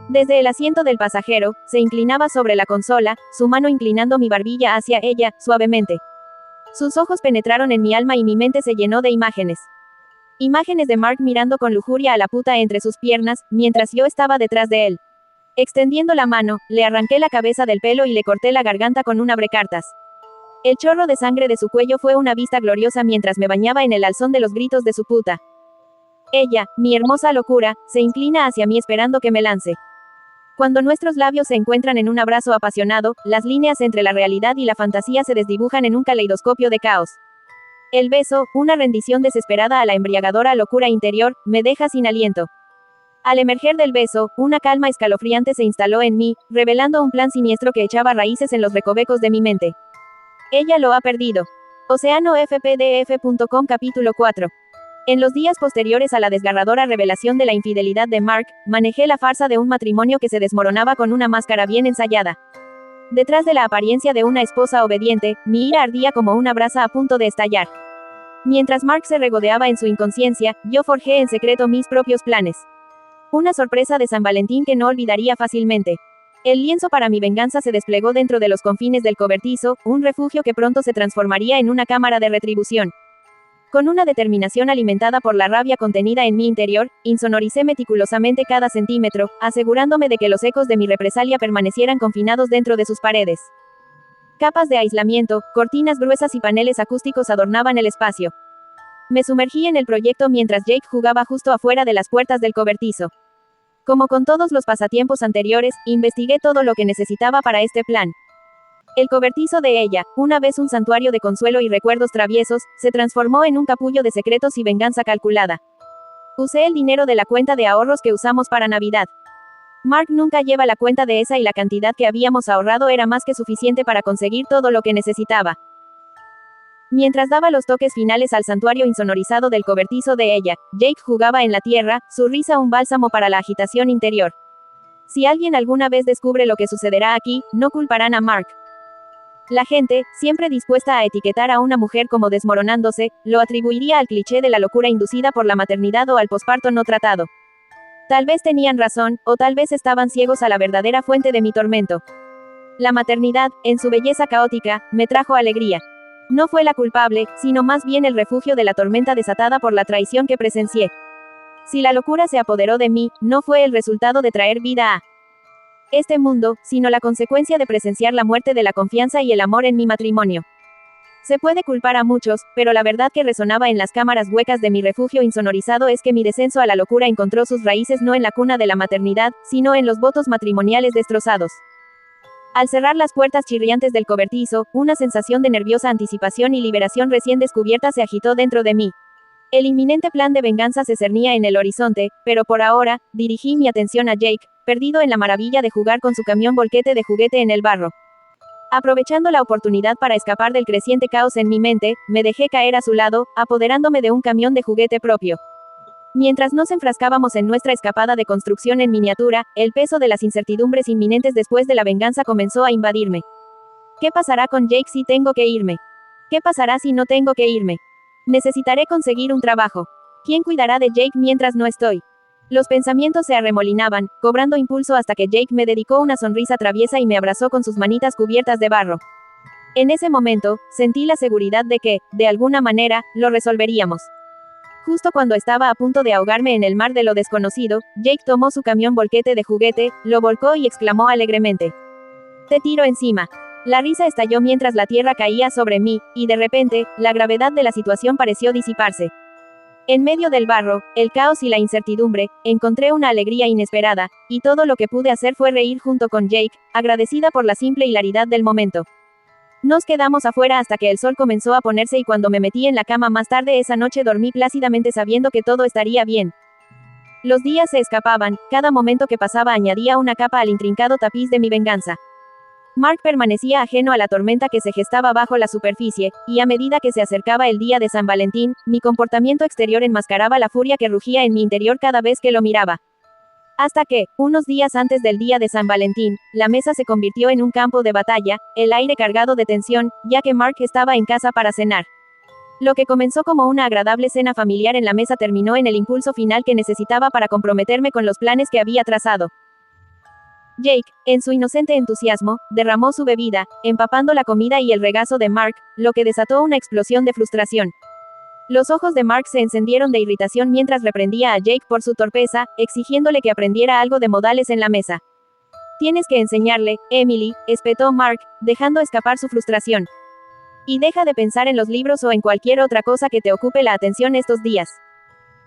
Desde el asiento del pasajero, se inclinaba sobre la consola, su mano inclinando mi barbilla hacia ella, suavemente. Sus ojos penetraron en mi alma y mi mente se llenó de imágenes. Imágenes de Mark mirando con lujuria a la puta entre sus piernas, mientras yo estaba detrás de él. Extendiendo la mano, le arranqué la cabeza del pelo y le corté la garganta con un abrecartas. El chorro de sangre de su cuello fue una vista gloriosa mientras me bañaba en el alzón de los gritos de su puta. Ella, mi hermosa locura, se inclina hacia mí esperando que me lance. Cuando nuestros labios se encuentran en un abrazo apasionado, las líneas entre la realidad y la fantasía se desdibujan en un caleidoscopio de caos. El beso, una rendición desesperada a la embriagadora locura interior, me deja sin aliento. Al emerger del beso, una calma escalofriante se instaló en mí, revelando un plan siniestro que echaba raíces en los recovecos de mi mente. Ella lo ha perdido. OceanoFPDF.com Capítulo 4. En los días posteriores a la desgarradora revelación de la infidelidad de Mark, manejé la farsa de un matrimonio que se desmoronaba con una máscara bien ensayada. Detrás de la apariencia de una esposa obediente, mi ira ardía como una brasa a punto de estallar. Mientras Mark se regodeaba en su inconsciencia, yo forjé en secreto mis propios planes. Una sorpresa de San Valentín que no olvidaría fácilmente. El lienzo para mi venganza se desplegó dentro de los confines del cobertizo, un refugio que pronto se transformaría en una cámara de retribución. Con una determinación alimentada por la rabia contenida en mi interior, insonoricé meticulosamente cada centímetro, asegurándome de que los ecos de mi represalia permanecieran confinados dentro de sus paredes. Capas de aislamiento, cortinas gruesas y paneles acústicos adornaban el espacio. Me sumergí en el proyecto mientras Jake jugaba justo afuera de las puertas del cobertizo. Como con todos los pasatiempos anteriores, investigué todo lo que necesitaba para este plan. El cobertizo de ella, una vez un santuario de consuelo y recuerdos traviesos, se transformó en un capullo de secretos y venganza calculada. Usé el dinero de la cuenta de ahorros que usamos para Navidad. Mark nunca lleva la cuenta de esa y la cantidad que habíamos ahorrado era más que suficiente para conseguir todo lo que necesitaba. Mientras daba los toques finales al santuario insonorizado del cobertizo de ella, Jake jugaba en la tierra, su risa un bálsamo para la agitación interior. Si alguien alguna vez descubre lo que sucederá aquí, no culparán a Mark. La gente, siempre dispuesta a etiquetar a una mujer como desmoronándose, lo atribuiría al cliché de la locura inducida por la maternidad o al posparto no tratado. Tal vez tenían razón, o tal vez estaban ciegos a la verdadera fuente de mi tormento. La maternidad, en su belleza caótica, me trajo alegría. No fue la culpable, sino más bien el refugio de la tormenta desatada por la traición que presencié. Si la locura se apoderó de mí, no fue el resultado de traer vida a este mundo, sino la consecuencia de presenciar la muerte de la confianza y el amor en mi matrimonio. Se puede culpar a muchos, pero la verdad que resonaba en las cámaras huecas de mi refugio insonorizado es que mi descenso a la locura encontró sus raíces no en la cuna de la maternidad, sino en los votos matrimoniales destrozados. Al cerrar las puertas chirriantes del cobertizo, una sensación de nerviosa anticipación y liberación recién descubierta se agitó dentro de mí. El inminente plan de venganza se cernía en el horizonte, pero por ahora, dirigí mi atención a Jake, perdido en la maravilla de jugar con su camión volquete de juguete en el barro. Aprovechando la oportunidad para escapar del creciente caos en mi mente, me dejé caer a su lado, apoderándome de un camión de juguete propio. Mientras nos enfrascábamos en nuestra escapada de construcción en miniatura, el peso de las incertidumbres inminentes después de la venganza comenzó a invadirme. ¿Qué pasará con Jake si tengo que irme? ¿Qué pasará si no tengo que irme? Necesitaré conseguir un trabajo. ¿Quién cuidará de Jake mientras no estoy? Los pensamientos se arremolinaban, cobrando impulso hasta que Jake me dedicó una sonrisa traviesa y me abrazó con sus manitas cubiertas de barro. En ese momento, sentí la seguridad de que, de alguna manera, lo resolveríamos. Justo cuando estaba a punto de ahogarme en el mar de lo desconocido, Jake tomó su camión volquete de juguete, lo volcó y exclamó alegremente: «Te tiro encima». La risa estalló mientras la tierra caía sobre mí, y de repente, la gravedad de la situación pareció disiparse. En medio del barro, el caos y la incertidumbre, encontré una alegría inesperada, y todo lo que pude hacer fue reír junto con Jake, agradecida por la simple hilaridad del momento. Nos quedamos afuera hasta que el sol comenzó a ponerse y cuando me metí en la cama más tarde esa noche dormí plácidamente sabiendo que todo estaría bien. Los días se escapaban, cada momento que pasaba añadía una capa al intrincado tapiz de mi venganza. Mark permanecía ajeno a la tormenta que se gestaba bajo la superficie, y a medida que se acercaba el día de San Valentín, mi comportamiento exterior enmascaraba la furia que rugía en mi interior cada vez que lo miraba. Hasta que, unos días antes del día de San Valentín, la mesa se convirtió en un campo de batalla, el aire cargado de tensión, ya que Mark estaba en casa para cenar. Lo que comenzó como una agradable cena familiar en la mesa terminó en el impulso final que necesitaba para comprometerme con los planes que había trazado. Jake, en su inocente entusiasmo, derramó su bebida, empapando la comida y el regazo de Mark, lo que desató una explosión de frustración. Los ojos de Mark se encendieron de irritación mientras reprendía a Jake por su torpeza, exigiéndole que aprendiera algo de modales en la mesa. «Tienes que enseñarle, Emily», espetó Mark, dejando escapar su frustración. «Y deja de pensar en los libros o en cualquier otra cosa que te ocupe la atención estos días.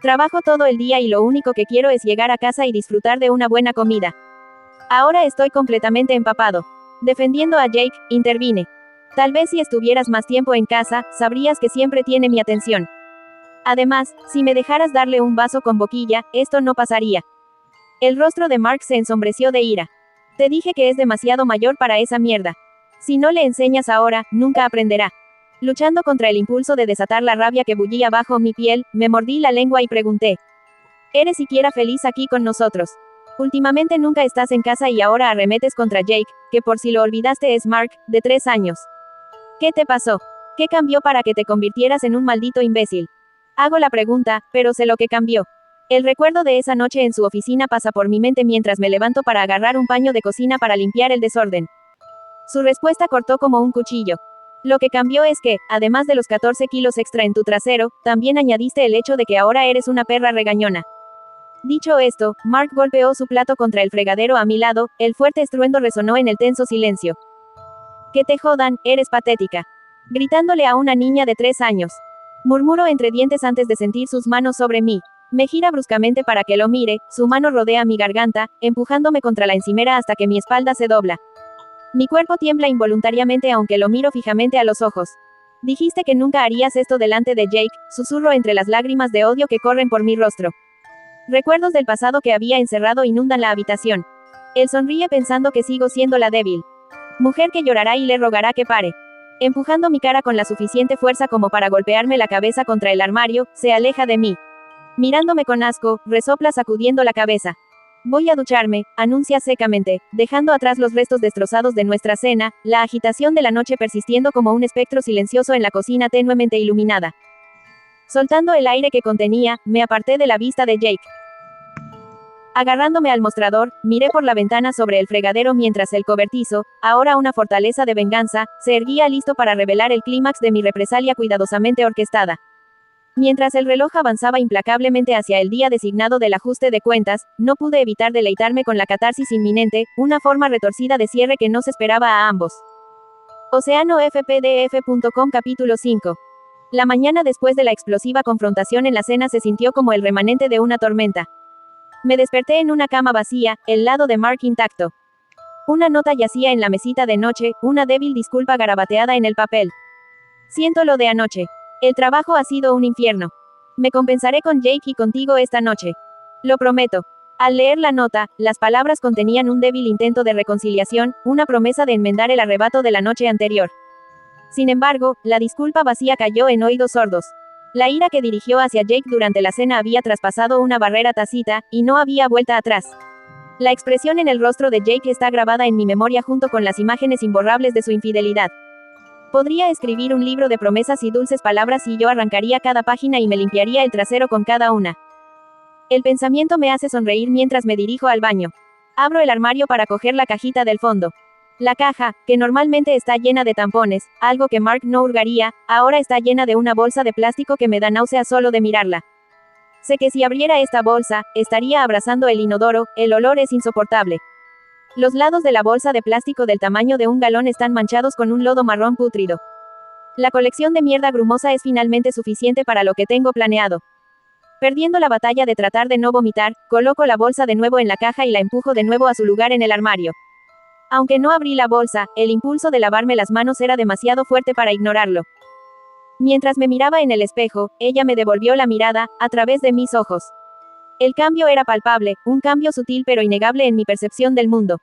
Trabajo todo el día y lo único que quiero es llegar a casa y disfrutar de una buena comida». Ahora estoy completamente empapado. Defendiendo a Jake, intervine. Tal vez si estuvieras más tiempo en casa, sabrías que siempre tiene mi atención. Además, si me dejaras darle un vaso con boquilla, esto no pasaría. El rostro de Mark se ensombreció de ira. Te dije que es demasiado mayor para esa mierda. Si no le enseñas ahora, nunca aprenderá. Luchando contra el impulso de desatar la rabia que bullía bajo mi piel, me mordí la lengua y pregunté. ¿Eres siquiera feliz aquí con nosotros? Últimamente nunca estás en casa y ahora arremetes contra Jake, que por si lo olvidaste es Mark, de 3 años. ¿Qué te pasó? ¿Qué cambió para que te convirtieras en un maldito imbécil? Hago la pregunta, pero sé lo que cambió. El recuerdo de esa noche en su oficina pasa por mi mente mientras me levanto para agarrar un paño de cocina para limpiar el desorden. Su respuesta cortó como un cuchillo. Lo que cambió es que, además de los 14 kilos extra en tu trasero, también añadiste el hecho de que ahora eres una perra regañona. Dicho esto, Mark golpeó su plato contra el fregadero a mi lado, el fuerte estruendo resonó en el tenso silencio. Que te jodan, eres patética. Gritándole a una niña de 3 años. Murmuró entre dientes antes de sentir sus manos sobre mí. Me gira bruscamente para que lo mire, su mano rodea mi garganta, empujándome contra la encimera hasta que mi espalda se dobla. Mi cuerpo tiembla involuntariamente aunque lo miro fijamente a los ojos. Dijiste que nunca harías esto delante de Jake, susurro entre las lágrimas de odio que corren por mi rostro. Recuerdos del pasado que había encerrado inundan la habitación. Él sonríe pensando que sigo siendo la débil. Mujer que llorará y le rogará que pare. Empujando mi cara con la suficiente fuerza como para golpearme la cabeza contra el armario, se aleja de mí. Mirándome con asco, resopla sacudiendo la cabeza. Voy a ducharme, anuncia secamente, dejando atrás los restos destrozados de nuestra cena, la agitación de la noche persistiendo como un espectro silencioso en la cocina tenuemente iluminada. Soltando el aire que contenía, me aparté de la vista de Jake. Agarrándome al mostrador, miré por la ventana sobre el fregadero mientras el cobertizo, ahora una fortaleza de venganza, se erguía listo para revelar el clímax de mi represalia cuidadosamente orquestada. Mientras el reloj avanzaba implacablemente hacia el día designado del ajuste de cuentas, no pude evitar deleitarme con la catarsis inminente, una forma retorcida de cierre que nos esperaba a ambos. OceanoFPDF.com Capítulo 5. La mañana después de la explosiva confrontación en la cena se sintió como el remanente de una tormenta. Me desperté en una cama vacía, el lado de Mark intacto. Una nota yacía en la mesita de noche, una débil disculpa garabateada en el papel. Siento lo de anoche. El trabajo ha sido un infierno. Me compensaré con Jake y contigo esta noche. Lo prometo. Al leer la nota, las palabras contenían un débil intento de reconciliación, una promesa de enmendar el arrebato de la noche anterior. Sin embargo, la disculpa vacía cayó en oídos sordos. La ira que dirigió hacia Jake durante la cena había traspasado una barrera tácita, y no había vuelta atrás. La expresión en el rostro de Jake está grabada en mi memoria junto con las imágenes imborrables de su infidelidad. Podría escribir un libro de promesas y dulces palabras y yo arrancaría cada página y me limpiaría el trasero con cada una. El pensamiento me hace sonreír mientras me dirijo al baño. Abro el armario para coger la cajita del fondo. La caja, que normalmente está llena de tampones, algo que Mark no hurgaría, ahora está llena de una bolsa de plástico que me da náusea solo de mirarla. Sé que si abriera esta bolsa, estaría abrazando el inodoro, el olor es insoportable. Los lados de la bolsa de plástico del tamaño de un galón están manchados con un lodo marrón pútrido. La colección de mierda grumosa es finalmente suficiente para lo que tengo planeado. Perdiendo la batalla de tratar de no vomitar, coloco la bolsa de nuevo en la caja y la empujo de nuevo a su lugar en el armario. Aunque no abrí la bolsa, el impulso de lavarme las manos era demasiado fuerte para ignorarlo. Mientras me miraba en el espejo, ella me devolvió la mirada, a través de mis ojos. El cambio era palpable, un cambio sutil pero innegable en mi percepción del mundo.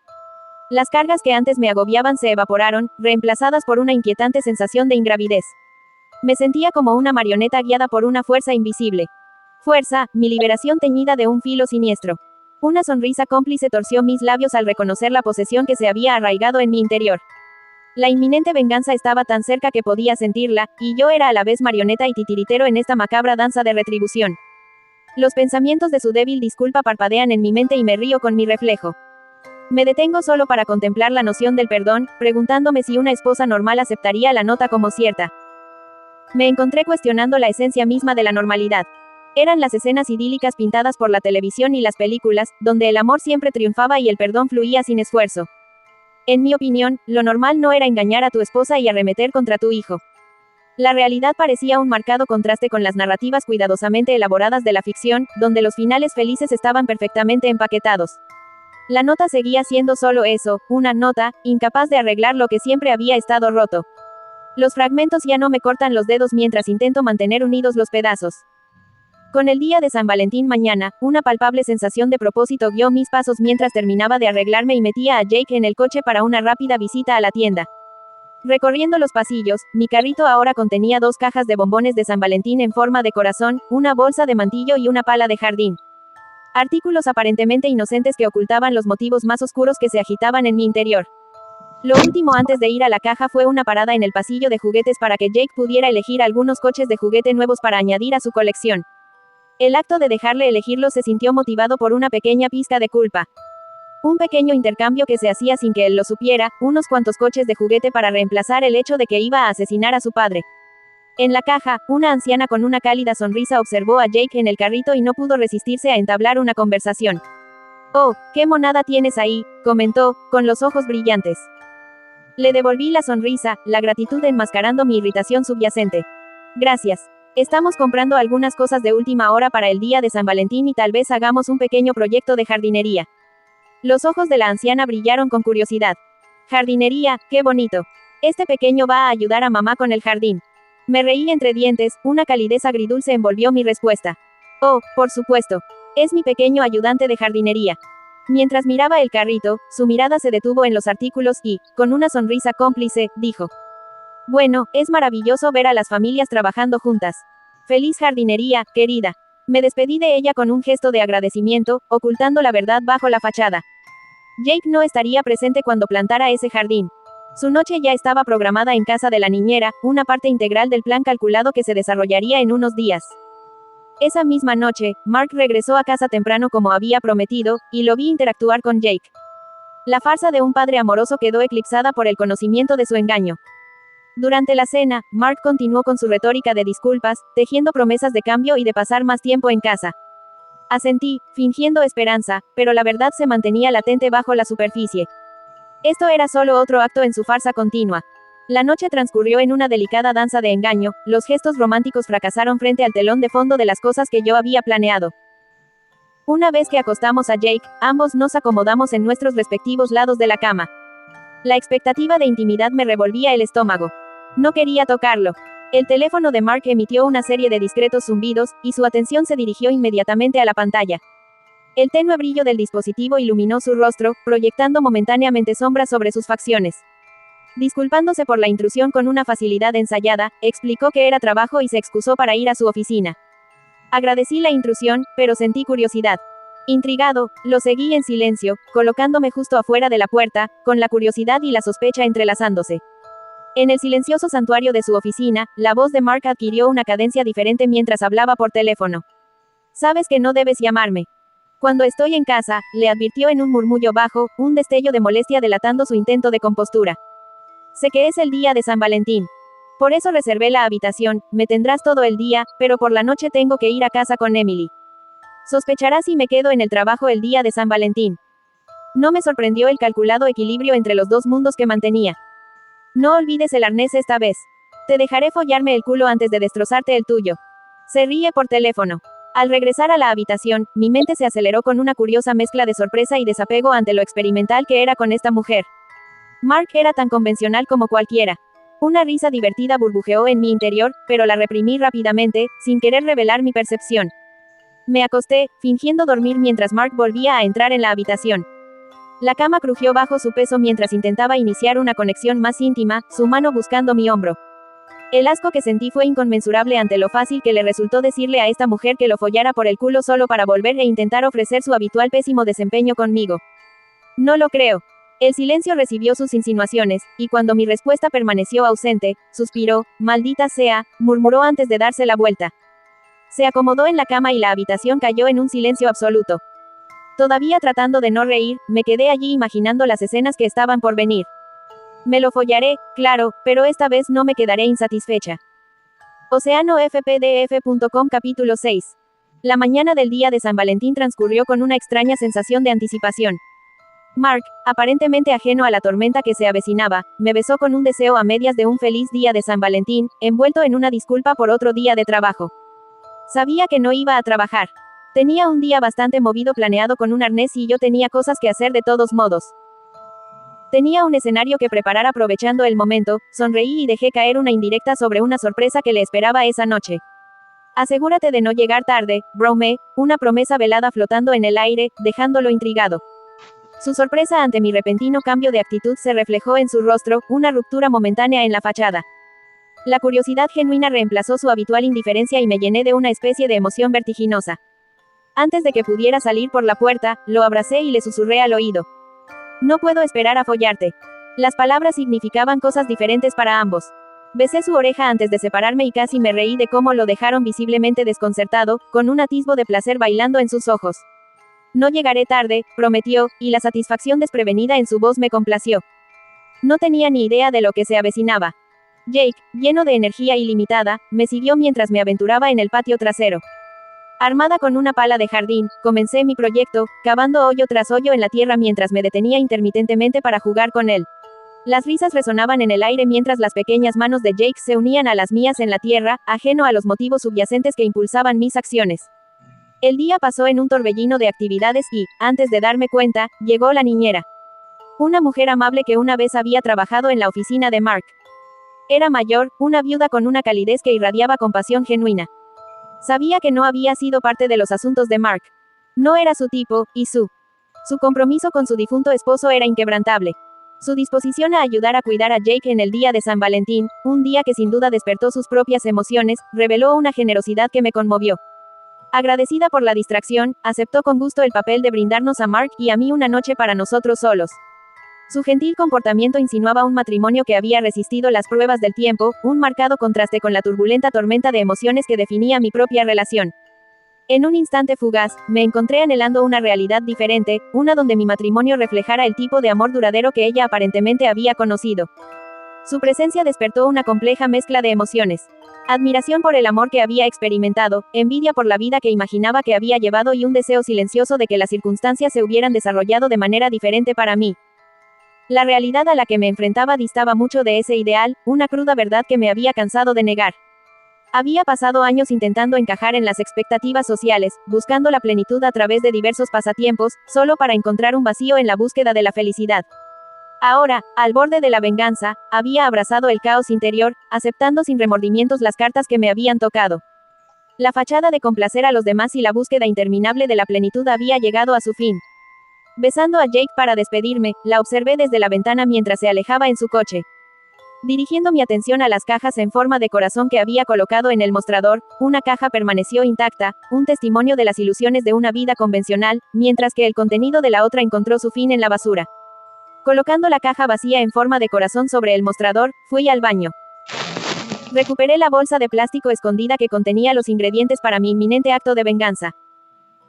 Las cargas que antes me agobiaban se evaporaron, reemplazadas por una inquietante sensación de ingravidez. Me sentía como una marioneta guiada por una fuerza invisible. Fuerza, mi liberación teñida de un filo siniestro. Una sonrisa cómplice torció mis labios al reconocer la posesión que se había arraigado en mi interior. La inminente venganza estaba tan cerca que podía sentirla, y yo era a la vez marioneta y titiritero en esta macabra danza de retribución. Los pensamientos de su débil disculpa parpadean en mi mente y me río con mi reflejo. Me detengo solo para contemplar la noción del perdón, preguntándome si una esposa normal aceptaría la nota como cierta. Me encontré cuestionando la esencia misma de la normalidad. Eran las escenas idílicas pintadas por la televisión y las películas, donde el amor siempre triunfaba y el perdón fluía sin esfuerzo. En mi opinión, lo normal no era engañar a tu esposa y arremeter contra tu hijo. La realidad parecía un marcado contraste con las narrativas cuidadosamente elaboradas de la ficción, donde los finales felices estaban perfectamente empaquetados. La nota seguía siendo solo eso, una nota, incapaz de arreglar lo que siempre había estado roto. Los fragmentos ya no me cortan los dedos mientras intento mantener unidos los pedazos. Con el día de San Valentín mañana, una palpable sensación de propósito guió mis pasos mientras terminaba de arreglarme y metía a Jake en el coche para una rápida visita a la tienda. Recorriendo los pasillos, mi carrito ahora contenía 2 cajas de bombones de San Valentín en forma de corazón, una bolsa de mantillo y una pala de jardín. Artículos aparentemente inocentes que ocultaban los motivos más oscuros que se agitaban en mi interior. Lo último antes de ir a la caja fue una parada en el pasillo de juguetes para que Jake pudiera elegir algunos coches de juguete nuevos para añadir a su colección. El acto de dejarle elegirlos se sintió motivado por una pequeña pizca de culpa. Un pequeño intercambio que se hacía sin que él lo supiera, unos cuantos coches de juguete para reemplazar el hecho de que iba a asesinar a su padre. En la caja, una anciana con una cálida sonrisa observó a Jake en el carrito y no pudo resistirse a entablar una conversación. «Oh, qué monada tienes ahí», comentó, con los ojos brillantes. Le devolví la sonrisa, la gratitud enmascarando mi irritación subyacente. «Gracias. Estamos comprando algunas cosas de última hora para el día de San Valentín y tal vez hagamos un pequeño proyecto de jardinería». Los ojos de la anciana brillaron con curiosidad. «Jardinería, qué bonito. Este pequeño va a ayudar a mamá con el jardín». Me reí entre dientes, una calidez agridulce envolvió mi respuesta. «Oh, por supuesto. Es mi pequeño ayudante de jardinería». Mientras miraba el carrito, su mirada se detuvo en los artículos y, con una sonrisa cómplice, dijo: «Bueno, es maravilloso ver a las familias trabajando juntas. Feliz jardinería, querida». Me despedí de ella con un gesto de agradecimiento, ocultando la verdad bajo la fachada. Jake no estaría presente cuando plantara ese jardín. Su noche ya estaba programada en casa de la niñera, una parte integral del plan calculado que se desarrollaría en unos días. Esa misma noche, Mark regresó a casa temprano como había prometido, y lo vi interactuar con Jake. La farsa de un padre amoroso quedó eclipsada por el conocimiento de su engaño. Durante la cena, Mark continuó con su retórica de disculpas, tejiendo promesas de cambio y de pasar más tiempo en casa. Asentí, fingiendo esperanza, pero la verdad se mantenía latente bajo la superficie. Esto era solo otro acto en su farsa continua. La noche transcurrió en una delicada danza de engaño, los gestos románticos fracasaron frente al telón de fondo de las cosas que yo había planeado. Una vez que acostamos a Jake, ambos nos acomodamos en nuestros respectivos lados de la cama. La expectativa de intimidad me revolvía el estómago. No quería tocarlo. El teléfono de Mark emitió una serie de discretos zumbidos, y su atención se dirigió inmediatamente a la pantalla. El tenue brillo del dispositivo iluminó su rostro, proyectando momentáneamente sombras sobre sus facciones. Disculpándose por la intrusión con una facilidad ensayada, explicó que era trabajo y se excusó para ir a su oficina. Agradecí la intrusión, pero sentí curiosidad. Intrigado, lo seguí en silencio, colocándome justo afuera de la puerta, con la curiosidad y la sospecha entrelazándose. En el silencioso santuario de su oficina, la voz de Mark adquirió una cadencia diferente mientras hablaba por teléfono. «Sabes que no debes llamarme. Cuando estoy en casa», le advirtió en un murmullo bajo, un destello de molestia delatando su intento de compostura. «Sé que es el día de San Valentín. Por eso reservé la habitación, me tendrás todo el día, pero por la noche tengo que ir a casa con Emily. Sospecharás si me quedo en el trabajo el día de San Valentín». No me sorprendió el calculado equilibrio entre los dos mundos que mantenía. «No olvides el arnés esta vez. Te dejaré follarme el culo antes de destrozarte el tuyo». Se ríe por teléfono. Al regresar a la habitación, mi mente se aceleró con una curiosa mezcla de sorpresa y desapego ante lo experimental que era con esta mujer. Mark era tan convencional como cualquiera. Una risa divertida burbujeó en mi interior, pero la reprimí rápidamente, sin querer revelar mi percepción. Me acosté, fingiendo dormir mientras Mark volvía a entrar en la habitación. La cama crujió bajo su peso mientras intentaba iniciar una conexión más íntima, su mano buscando mi hombro. El asco que sentí fue inconmensurable ante lo fácil que le resultó decirle a esta mujer que lo follara por el culo solo para volver e intentar ofrecer su habitual pésimo desempeño conmigo. «No lo creo». El silencio recibió sus insinuaciones, y cuando mi respuesta permaneció ausente, suspiró: «Maldita sea», murmuró antes de darse la vuelta. Se acomodó en la cama y la habitación cayó en un silencio absoluto. Todavía tratando de no reír, me quedé allí imaginando las escenas que estaban por venir. Me lo follaré, claro, pero esta vez no me quedaré insatisfecha. OceanoFPDF.com Capítulo 6. La mañana del día de San Valentín transcurrió con una extraña sensación de anticipación. Mark, aparentemente ajeno a la tormenta que se avecinaba, me besó con un deseo a medias de un feliz día de San Valentín, envuelto en una disculpa por otro día de trabajo. Sabía que no iba a trabajar. Tenía un día bastante movido planeado con un arnés y yo tenía cosas que hacer de todos modos. Tenía un escenario que preparar aprovechando el momento, sonreí y dejé caer una indirecta sobre una sorpresa que le esperaba esa noche. Asegúrate de no llegar tarde, bromeé, una promesa velada flotando en el aire, dejándolo intrigado. Su sorpresa ante mi repentino cambio de actitud se reflejó en su rostro, una ruptura momentánea en la fachada. La curiosidad genuina reemplazó su habitual indiferencia y me llené de una especie de emoción vertiginosa. Antes de que pudiera salir por la puerta, lo abracé y le susurré al oído. No puedo esperar a follarte. Las palabras significaban cosas diferentes para ambos. Besé su oreja antes de separarme y casi me reí de cómo lo dejaron visiblemente desconcertado, con un atisbo de placer bailando en sus ojos. No llegaré tarde, prometió, y la satisfacción desprevenida en su voz me complació. No tenía ni idea de lo que se avecinaba. Jake, lleno de energía ilimitada, me siguió mientras me aventuraba en el patio trasero. Armada con una pala de jardín, comencé mi proyecto, cavando hoyo tras hoyo en la tierra mientras me detenía intermitentemente para jugar con él. Las risas resonaban en el aire mientras las pequeñas manos de Jake se unían a las mías en la tierra, ajeno a los motivos subyacentes que impulsaban mis acciones. El día pasó en un torbellino de actividades y, antes de darme cuenta, llegó la niñera. Una mujer amable que una vez había trabajado en la oficina de Mark. Era mayor, una viuda con una calidez que irradiaba compasión genuina. Sabía que no había sido parte de los asuntos de Mark. No era su tipo, y su compromiso con su difunto esposo era inquebrantable. Su disposición a ayudar a cuidar a Jake en el día de San Valentín, un día que sin duda despertó sus propias emociones, reveló una generosidad que me conmovió. Agradecida por la distracción, aceptó con gusto el papel de brindarnos a Mark y a mí una noche para nosotros solos. Su gentil comportamiento insinuaba un matrimonio que había resistido las pruebas del tiempo, un marcado contraste con la turbulenta tormenta de emociones que definía mi propia relación. En un instante fugaz, me encontré anhelando una realidad diferente, una donde mi matrimonio reflejara el tipo de amor duradero que ella aparentemente había conocido. Su presencia despertó una compleja mezcla de emociones. Admiración por el amor que había experimentado, envidia por la vida que imaginaba que había llevado y un deseo silencioso de que las circunstancias se hubieran desarrollado de manera diferente para mí. La realidad a la que me enfrentaba distaba mucho de ese ideal, una cruda verdad que me había cansado de negar. Había pasado años intentando encajar en las expectativas sociales, buscando la plenitud a través de diversos pasatiempos, solo para encontrar un vacío en la búsqueda de la felicidad. Ahora, al borde de la venganza, había abrazado el caos interior, aceptando sin remordimientos las cartas que me habían tocado. La fachada de complacer a los demás y la búsqueda interminable de la plenitud había llegado a su fin. Besando a Jake para despedirme, la observé desde la ventana mientras se alejaba en su coche. Dirigiendo mi atención a las cajas en forma de corazón que había colocado en el mostrador, una caja permaneció intacta, un testimonio de las ilusiones de una vida convencional, mientras que el contenido de la otra encontró su fin en la basura. Colocando la caja vacía en forma de corazón sobre el mostrador, fui al baño. Recuperé la bolsa de plástico escondida que contenía los ingredientes para mi inminente acto de venganza.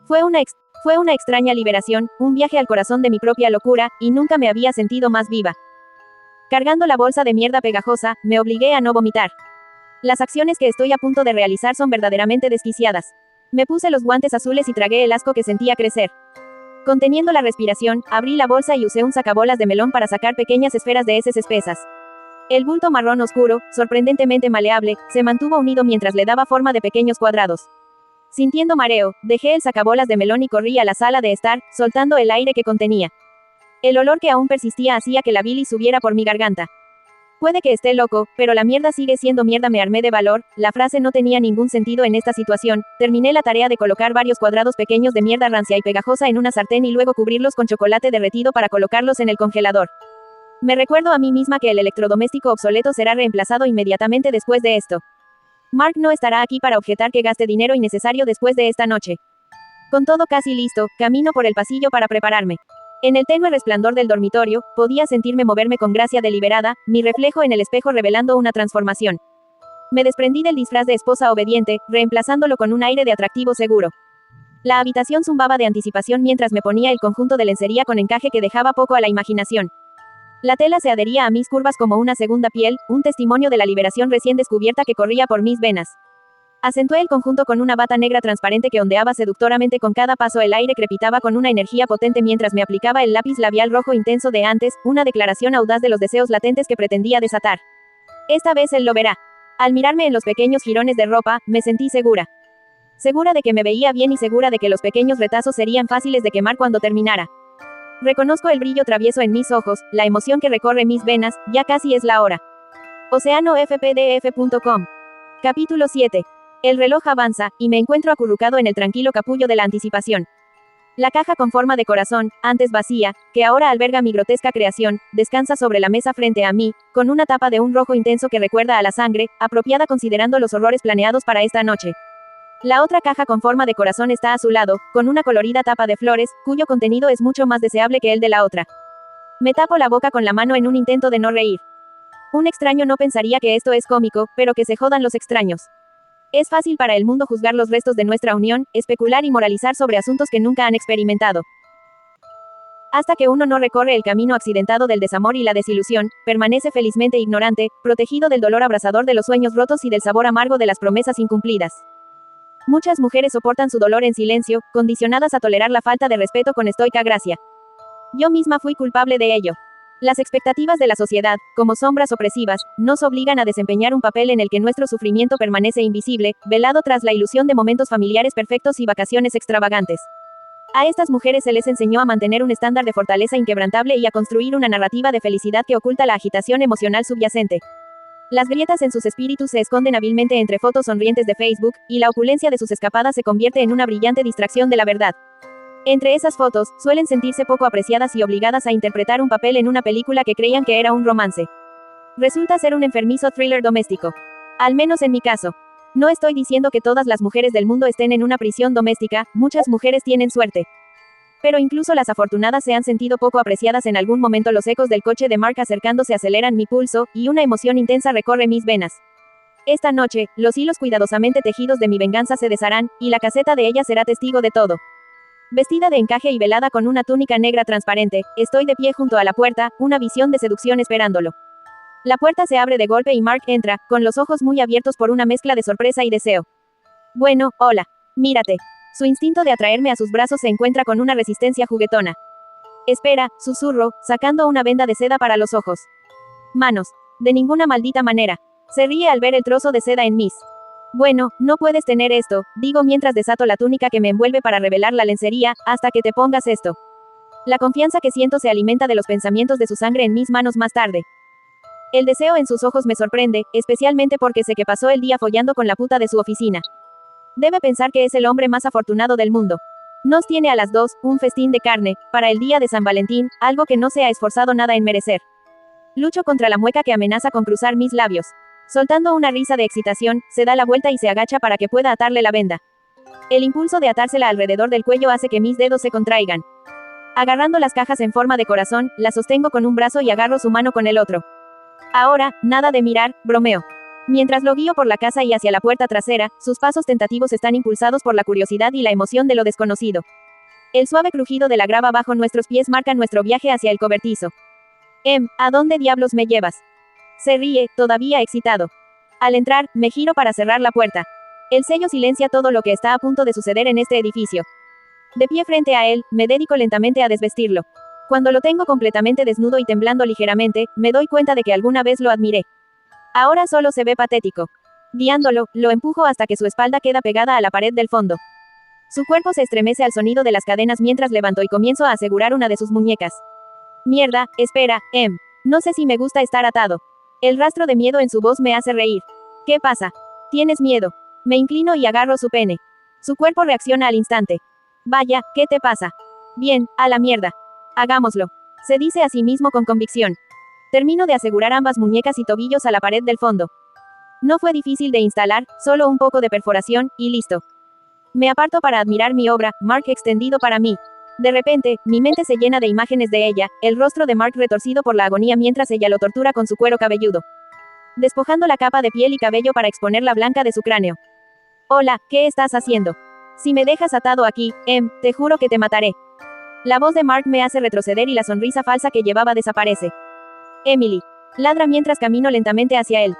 Fue una extraña liberación, un viaje al corazón de mi propia locura, y nunca me había sentido más viva. Cargando la bolsa de mierda pegajosa, me obligué a no vomitar. Las acciones que estoy a punto de realizar son verdaderamente desquiciadas. Me puse los guantes azules y tragué el asco que sentía crecer. Conteniendo la respiración, abrí la bolsa y usé un sacabolas de melón para sacar pequeñas esferas de heces espesas. El bulto marrón oscuro, sorprendentemente maleable, se mantuvo unido mientras le daba forma de pequeños cuadrados. Sintiendo mareo, dejé el sacabolas de melón y corrí a la sala de estar, soltando el aire que contenía. El olor que aún persistía hacía que la bilis subiera por mi garganta. Puede que esté loco, pero la mierda sigue siendo mierda. Me armé de valor, la frase no tenía ningún sentido en esta situación. Terminé la tarea de colocar varios cuadrados pequeños de mierda rancia y pegajosa en una sartén y luego cubrirlos con chocolate derretido para colocarlos en el congelador. Me recuerdo a mí misma que el electrodoméstico obsoleto será reemplazado inmediatamente después de esto. Mark no estará aquí para objetar que gaste dinero innecesario después de esta noche. Con todo casi listo, camino por el pasillo para prepararme. En el tenue resplandor del dormitorio, podía sentirme moverme con gracia deliberada, mi reflejo en el espejo revelando una transformación. Me desprendí del disfraz de esposa obediente, reemplazándolo con un aire de atractivo seguro. La habitación zumbaba de anticipación mientras me ponía el conjunto de lencería con encaje que dejaba poco a la imaginación. La tela se adhería a mis curvas como una segunda piel, un testimonio de la liberación recién descubierta que corría por mis venas. Acentué el conjunto con una bata negra transparente que ondeaba seductoramente con cada paso. El aire crepitaba con una energía potente mientras me aplicaba el lápiz labial rojo intenso de antes, una declaración audaz de los deseos latentes que pretendía desatar. Esta vez él lo verá. Al mirarme en los pequeños jirones de ropa, me sentí segura. Segura de que me veía bien y segura de que los pequeños retazos serían fáciles de quemar cuando terminara. Reconozco el brillo travieso en mis ojos, la emoción que recorre mis venas, ya casi es la hora. OceanoFPDF.com. Capítulo 7. El reloj avanza, y me encuentro acurrucado en el tranquilo capullo de la anticipación. La caja con forma de corazón, antes vacía, que ahora alberga mi grotesca creación, descansa sobre la mesa frente a mí, con una tapa de un rojo intenso que recuerda a la sangre, apropiada considerando los horrores planeados para esta noche. La otra caja con forma de corazón está a su lado, con una colorida tapa de flores, cuyo contenido es mucho más deseable que el de la otra. Me tapo la boca con la mano en un intento de no reír. Un extraño no pensaría que esto es cómico, pero que se jodan los extraños. Es fácil para el mundo juzgar los restos de nuestra unión, especular y moralizar sobre asuntos que nunca han experimentado. Hasta que uno no recorre el camino accidentado del desamor y la desilusión, permanece felizmente ignorante, protegido del dolor abrasador de los sueños rotos y del sabor amargo de las promesas incumplidas. Muchas mujeres soportan su dolor en silencio, condicionadas a tolerar la falta de respeto con estoica gracia. Yo misma fui culpable de ello. Las expectativas de la sociedad, como sombras opresivas, nos obligan a desempeñar un papel en el que nuestro sufrimiento permanece invisible, velado tras la ilusión de momentos familiares perfectos y vacaciones extravagantes. A estas mujeres se les enseñó a mantener un estándar de fortaleza inquebrantable y a construir una narrativa de felicidad que oculta la agitación emocional subyacente. Las grietas en sus espíritus se esconden hábilmente entre fotos sonrientes de Facebook, y la opulencia de sus escapadas se convierte en una brillante distracción de la verdad. Entre esas fotos, suelen sentirse poco apreciadas y obligadas a interpretar un papel en una película que creían que era un romance. Resulta ser un enfermizo thriller doméstico. Al menos en mi caso. No estoy diciendo que todas las mujeres del mundo estén en una prisión doméstica, muchas mujeres tienen suerte. Pero incluso las afortunadas se han sentido poco apreciadas en algún momento. Los ecos del coche de Mark acercándose aceleran mi pulso, y una emoción intensa recorre mis venas. Esta noche, los hilos cuidadosamente tejidos de mi venganza se desharán, y la caseta de ella será testigo de todo. Vestida de encaje y velada con una túnica negra transparente, estoy de pie junto a la puerta, una visión de seducción esperándolo. La puerta se abre de golpe y Mark entra, con los ojos muy abiertos por una mezcla de sorpresa y deseo. Bueno, hola. Mírate. Su instinto de atraerme a sus brazos se encuentra con una resistencia juguetona. Espera, susurro, sacando una venda de seda para los ojos. Manos. De ninguna maldita manera. Se ríe al ver el trozo de seda en mis. Bueno, no puedes tener esto, digo mientras desato la túnica que me envuelve para revelar la lencería, hasta que te pongas esto. La confianza que siento se alimenta de los pensamientos de su sangre en mis manos más tarde. El deseo en sus ojos me sorprende, especialmente porque sé que pasó el día follando con la puta de su oficina. Debe pensar que es el hombre más afortunado del mundo. Nos tiene a las dos, un festín de carne, para el día de San Valentín, algo que no se ha esforzado nada en merecer. Lucho contra la mueca que amenaza con cruzar mis labios. Soltando una risa de excitación, se da la vuelta y se agacha para que pueda atarle la venda. El impulso de atársela alrededor del cuello hace que mis dedos se contraigan. Agarrando las cajas en forma de corazón, las sostengo con un brazo y agarro su mano con el otro. Ahora, nada de mirar, bromeo. Mientras lo guío por la casa y hacia la puerta trasera, sus pasos tentativos están impulsados por la curiosidad y la emoción de lo desconocido. El suave crujido de la grava bajo nuestros pies marca nuestro viaje hacia el cobertizo. ¿A dónde diablos me llevas? Se ríe, todavía excitado. Al entrar, me giro para cerrar la puerta. El sello silencia todo lo que está a punto de suceder en este edificio. De pie frente a él, me dedico lentamente a desvestirlo. Cuando lo tengo completamente desnudo y temblando ligeramente, me doy cuenta de que alguna vez lo admiré. Ahora solo se ve patético. Guiándolo, lo empujo hasta que su espalda queda pegada a la pared del fondo. Su cuerpo se estremece al sonido de las cadenas mientras levanto y comienzo a asegurar una de sus muñecas. Mierda, espera, no sé si me gusta estar atado. El rastro de miedo en su voz me hace reír. ¿Qué pasa? ¿Tienes miedo? Me inclino y agarro su pene. Su cuerpo reacciona al instante. Vaya, ¿qué te pasa? Bien, a la mierda. Hagámoslo. Se dice a sí mismo con convicción. Termino de asegurar ambas muñecas y tobillos a la pared del fondo. No fue difícil de instalar, solo un poco de perforación, y listo. Me aparto para admirar mi obra, Mark extendido para mí. De repente, mi mente se llena de imágenes de ella, el rostro de Mark retorcido por la agonía mientras ella lo tortura con su cuero cabelludo. Despojando la capa de piel y cabello para exponer la blanca de su cráneo. Hola, ¿qué estás haciendo? Si me dejas atado aquí, te juro que te mataré. La voz de Mark me hace retroceder y la sonrisa falsa que llevaba desaparece. Emily. Ladra mientras camino lentamente hacia él.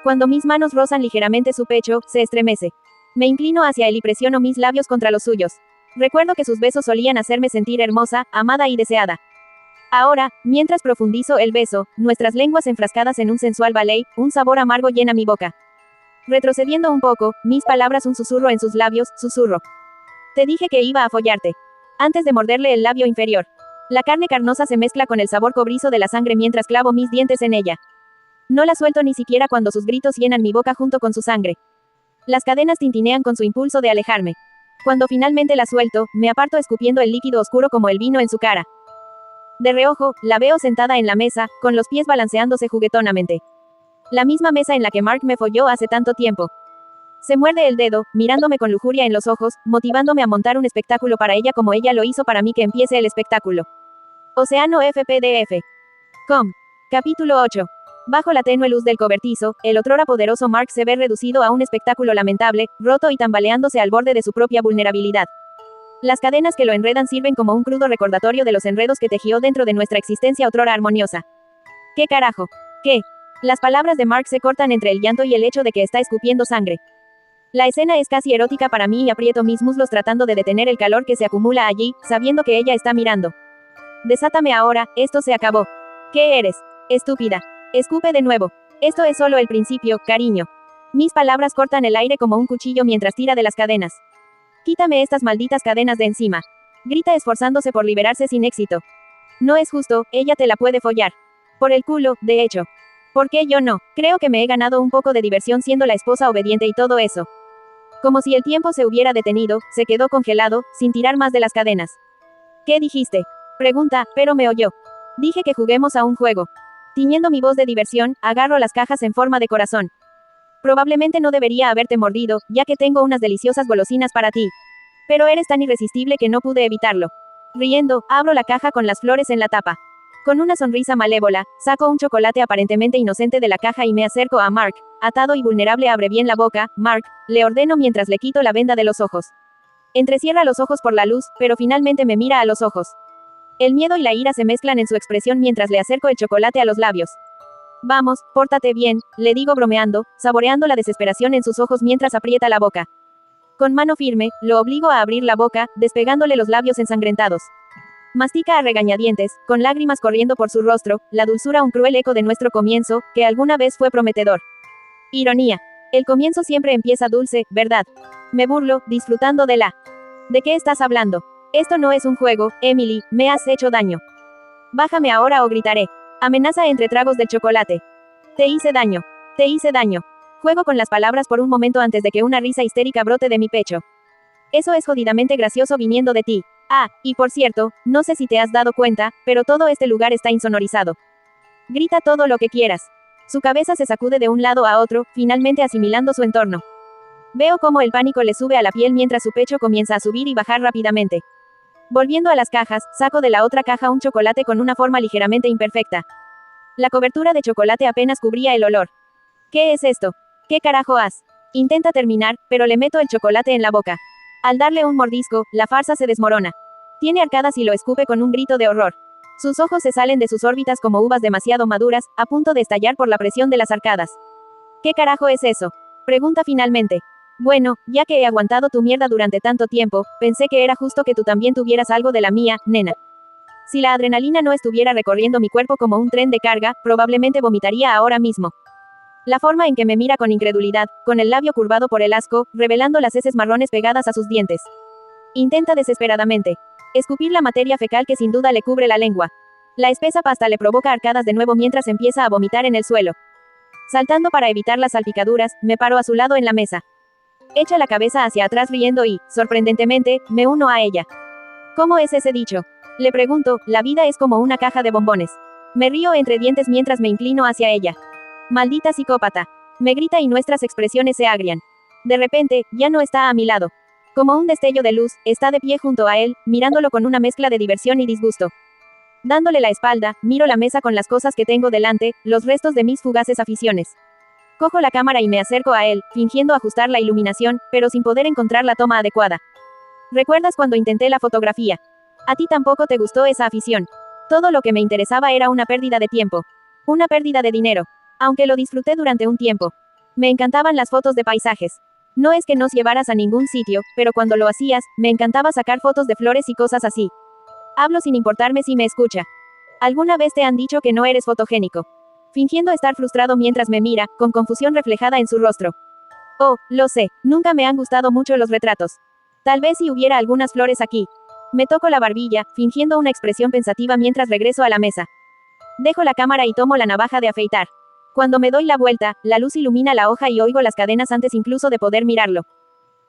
Cuando mis manos rozan ligeramente su pecho, se estremece. Me inclino hacia él y presiono mis labios contra los suyos. Recuerdo que sus besos solían hacerme sentir hermosa, amada y deseada. Ahora, mientras profundizo el beso, nuestras lenguas enfrascadas en un sensual ballet, un sabor amargo llena mi boca. Retrocediendo un poco, mis palabras un susurro en sus labios, susurro. Te dije que iba a follarte. Antes de morderle el labio inferior. La carne carnosa se mezcla con el sabor cobrizo de la sangre mientras clavo mis dientes en ella. No la suelto ni siquiera cuando sus gritos llenan mi boca junto con su sangre. Las cadenas tintinean con su impulso de alejarme. Cuando finalmente la suelto, me aparto escupiendo el líquido oscuro como el vino en su cara. De reojo, la veo sentada en la mesa, con los pies balanceándose juguetonamente. La misma mesa en la que Mark me folló hace tanto tiempo. Se muerde el dedo, mirándome con lujuria en los ojos, motivándome a montar un espectáculo para ella como ella lo hizo para mí. Que empiece el espectáculo. Océano FPDF. Com. Capítulo 8. Bajo la tenue luz del cobertizo, el otrora poderoso Mark se ve reducido a un espectáculo lamentable, roto y tambaleándose al borde de su propia vulnerabilidad. Las cadenas que lo enredan sirven como un crudo recordatorio de los enredos que tejió dentro de nuestra existencia otrora armoniosa. ¿Qué carajo? ¿Qué? Las palabras de Mark se cortan entre el llanto y el hecho de que está escupiendo sangre. La escena es casi erótica para mí y aprieto mis muslos tratando de detener el calor que se acumula allí, sabiendo que ella está mirando. Desátame ahora, esto se acabó. ¿Qué eres? Estúpida. Escupe de nuevo. Esto es solo el principio, cariño. Mis palabras cortan el aire como un cuchillo mientras tira de las cadenas. Quítame estas malditas cadenas de encima. Grita esforzándose por liberarse sin éxito. No es justo, ella te la puede follar. Por el culo, de hecho. ¿Por qué yo no? Creo que me he ganado un poco de diversión siendo la esposa obediente y todo eso. Como si el tiempo se hubiera detenido, se quedó congelado, sin tirar más de las cadenas. ¿Qué dijiste? Pregunta, pero me oyó. Dije que juguemos a un juego. Tiñendo mi voz de diversión, agarro las cajas en forma de corazón. Probablemente no debería haberte mordido, ya que tengo unas deliciosas golosinas para ti. Pero eres tan irresistible que no pude evitarlo. Riendo, abro la caja con las flores en la tapa. Con una sonrisa malévola, saco un chocolate aparentemente inocente de la caja y me acerco a Mark. Atado y vulnerable abre bien la boca, Mark, le ordeno mientras le quito la venda de los ojos. Entrecierra los ojos por la luz, pero finalmente me mira a los ojos. El miedo y la ira se mezclan en su expresión mientras le acerco el chocolate a los labios. Vamos, pórtate bien, le digo bromeando, saboreando la desesperación en sus ojos mientras aprieta la boca. Con mano firme, lo obligo a abrir la boca, despegándole los labios ensangrentados. Mastica a regañadientes, con lágrimas corriendo por su rostro, la dulzura un cruel eco de nuestro comienzo, que alguna vez fue prometedor. Ironía. El comienzo siempre empieza dulce, ¿verdad? Me burlo, disfrutando de la... ¿De qué estás hablando? Esto no es un juego, Emily, me has hecho daño. Bájame ahora o gritaré. Amenaza entre tragos del chocolate. Te hice daño. Te hice daño. Juego con las palabras por un momento antes de que una risa histérica brote de mi pecho. Eso es jodidamente gracioso viniendo de ti. Ah, y por cierto, no sé si te has dado cuenta, pero todo este lugar está insonorizado. Grita todo lo que quieras. Su cabeza se sacude de un lado a otro, finalmente asimilando su entorno. Veo cómo el pánico le sube a la piel mientras su pecho comienza a subir y bajar rápidamente. Volviendo a las cajas, saco de la otra caja un chocolate con una forma ligeramente imperfecta. La cobertura de chocolate apenas cubría el olor. ¿Qué es esto? ¿Qué carajo has? Intenta terminar, pero le meto el chocolate en la boca. Al darle un mordisco, la farsa se desmorona. Tiene arcadas y lo escupe con un grito de horror. Sus ojos se salen de sus órbitas como uvas demasiado maduras, a punto de estallar por la presión de las arcadas. ¿Qué carajo es eso? Pregunta finalmente. Bueno, ya que he aguantado tu mierda durante tanto tiempo, pensé que era justo que tú también tuvieras algo de la mía, nena. Si la adrenalina no estuviera recorriendo mi cuerpo como un tren de carga, probablemente vomitaría ahora mismo. La forma en que me mira con incredulidad, con el labio curvado por el asco, revelando las heces marrones pegadas a sus dientes. Intenta desesperadamente escupir la materia fecal que sin duda le cubre la lengua. La espesa pasta le provoca arcadas de nuevo mientras empieza a vomitar en el suelo. Saltando para evitar las salpicaduras, me paro a su lado en la mesa. Echa la cabeza hacia atrás riendo y, sorprendentemente, me uno a ella. ¿Cómo es ese dicho? Le pregunto, la vida es como una caja de bombones. Me río entre dientes mientras me inclino hacia ella. Maldita psicópata. Me grita y nuestras expresiones se agrian. De repente, ya no está a mi lado. Como un destello de luz, está de pie junto a él, mirándolo con una mezcla de diversión y disgusto. Dándole la espalda, miro la mesa con las cosas que tengo delante, los restos de mis fugaces aficiones. Cojo la cámara y me acerco a él, fingiendo ajustar la iluminación, pero sin poder encontrar la toma adecuada. ¿Recuerdas cuando intenté la fotografía? A ti tampoco te gustó esa afición. Todo lo que me interesaba era una pérdida de tiempo. Una pérdida de dinero. Aunque lo disfruté durante un tiempo. Me encantaban las fotos de paisajes. No es que nos llevaras a ningún sitio, pero cuando lo hacías, me encantaba sacar fotos de flores y cosas así. Hablo sin importarme si me escucha. ¿Alguna vez te han dicho que no eres fotogénico? Fingiendo estar frustrado mientras me mira, con confusión reflejada en su rostro. Oh, lo sé, nunca me han gustado mucho los retratos. Tal vez si hubiera algunas flores aquí. Me toco la barbilla, fingiendo una expresión pensativa mientras regreso a la mesa. Dejo la cámara y tomo la navaja de afeitar. Cuando me doy la vuelta, la luz ilumina la hoja y oigo las cadenas antes incluso de poder mirarlo.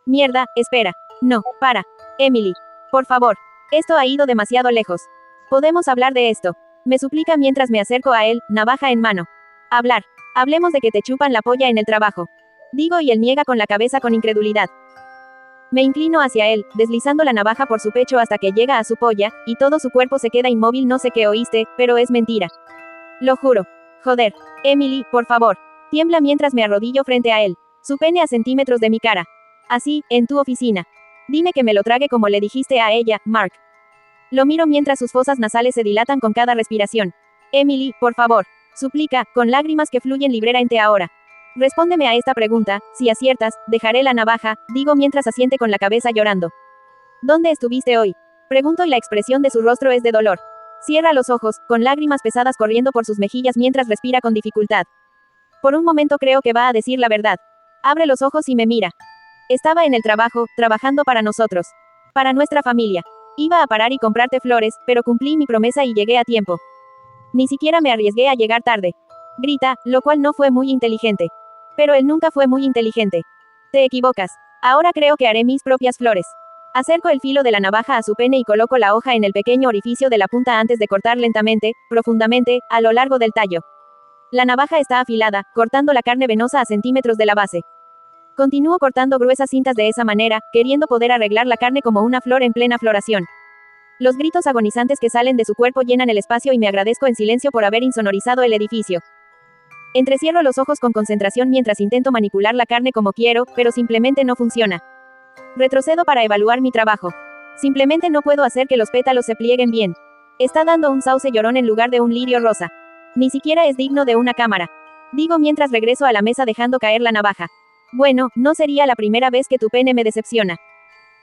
Mierda, espera. No, para. Emily. Por favor. Esto ha ido demasiado lejos. Podemos hablar de esto. Me suplica mientras me acerco a él, navaja en mano. Hablar. Hablemos de que te chupan la polla en el trabajo. Digo y él niega con la cabeza con incredulidad. Me inclino hacia él, deslizando la navaja por su pecho hasta que llega a su polla, y todo su cuerpo se queda inmóvil. No sé qué oíste, pero es mentira. Lo juro. Joder. Emily, por favor. Tiembla mientras me arrodillo frente a él. Su pene a centímetros de mi cara. Así, en tu oficina. Dime que me lo trague como le dijiste a ella, Mark. Lo miro mientras sus fosas nasales se dilatan con cada respiración. Emily, por favor. Suplica, con lágrimas que fluyen libremente ahora. Respóndeme a esta pregunta, si aciertas, dejaré la navaja, digo mientras asiente con la cabeza llorando. ¿Dónde estuviste hoy? Pregunto y la expresión de su rostro es de dolor. Cierra los ojos, con lágrimas pesadas corriendo por sus mejillas mientras respira con dificultad. Por un momento creo que va a decir la verdad. Abre los ojos y me mira. Estaba en el trabajo, trabajando para nosotros. Para nuestra familia. Iba a parar y comprarte flores, pero cumplí mi promesa y llegué a tiempo. Ni siquiera me arriesgué a llegar tarde. Grita, lo cual no fue muy inteligente. Pero él nunca fue muy inteligente. Te equivocas. Ahora creo que haré mis propias flores. Acerco el filo de la navaja a su pene y coloco la hoja en el pequeño orificio de la punta antes de cortar lentamente, profundamente, a lo largo del tallo. La navaja está afilada, cortando la carne venosa a centímetros de la base. Continúo cortando gruesas cintas de esa manera, queriendo poder arreglar la carne como una flor en plena floración. Los gritos agonizantes que salen de su cuerpo llenan el espacio y me agradezco en silencio por haber insonorizado el edificio. Entrecierro los ojos con concentración mientras intento manipular la carne como quiero, pero simplemente no funciona. Retrocedo para evaluar mi trabajo. Simplemente no puedo hacer que los pétalos se plieguen bien. Está dando un sauce llorón en lugar de un lirio rosa. Ni siquiera es digno de una cámara. Digo mientras regreso a la mesa dejando caer la navaja. Bueno, no sería la primera vez que tu pene me decepciona.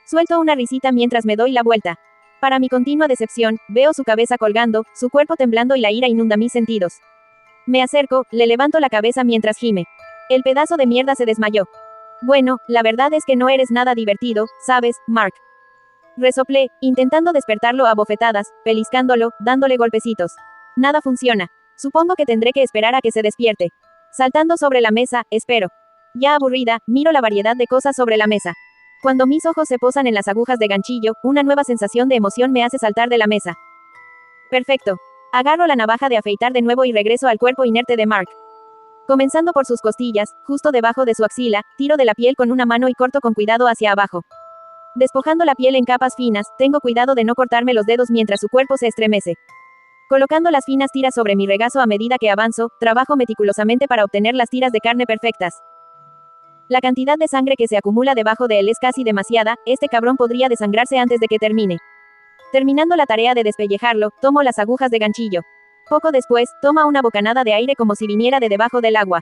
Suelto una risita mientras me doy la vuelta. Para mi continua decepción, veo su cabeza colgando, su cuerpo temblando y la ira inunda mis sentidos. Me acerco, le levanto la cabeza mientras gime. El pedazo de mierda se desmayó. Bueno, la verdad es que no eres nada divertido, ¿sabes, Mark? Resoplé, intentando despertarlo a bofetadas, peliscándolo, dándole golpecitos. Nada funciona. Supongo que tendré que esperar a que se despierte. Saltando sobre la mesa, espero. Ya aburrida, miro la variedad de cosas sobre la mesa. Cuando mis ojos se posan en las agujas de ganchillo, una nueva sensación de emoción me hace saltar de la mesa. Perfecto. Agarro la navaja de afeitar de nuevo y regreso al cuerpo inerte de Mark. Comenzando por sus costillas, justo debajo de su axila, tiro de la piel con una mano y corto con cuidado hacia abajo. Despojando la piel en capas finas, tengo cuidado de no cortarme los dedos mientras su cuerpo se estremece. Colocando las finas tiras sobre mi regazo a medida que avanzo, trabajo meticulosamente para obtener las tiras de carne perfectas. La cantidad de sangre que se acumula debajo de él es casi demasiada, este cabrón podría desangrarse antes de que termine. Terminando la tarea de despellejarlo, tomo las agujas de ganchillo. Poco después, toma una bocanada de aire como si viniera de debajo del agua.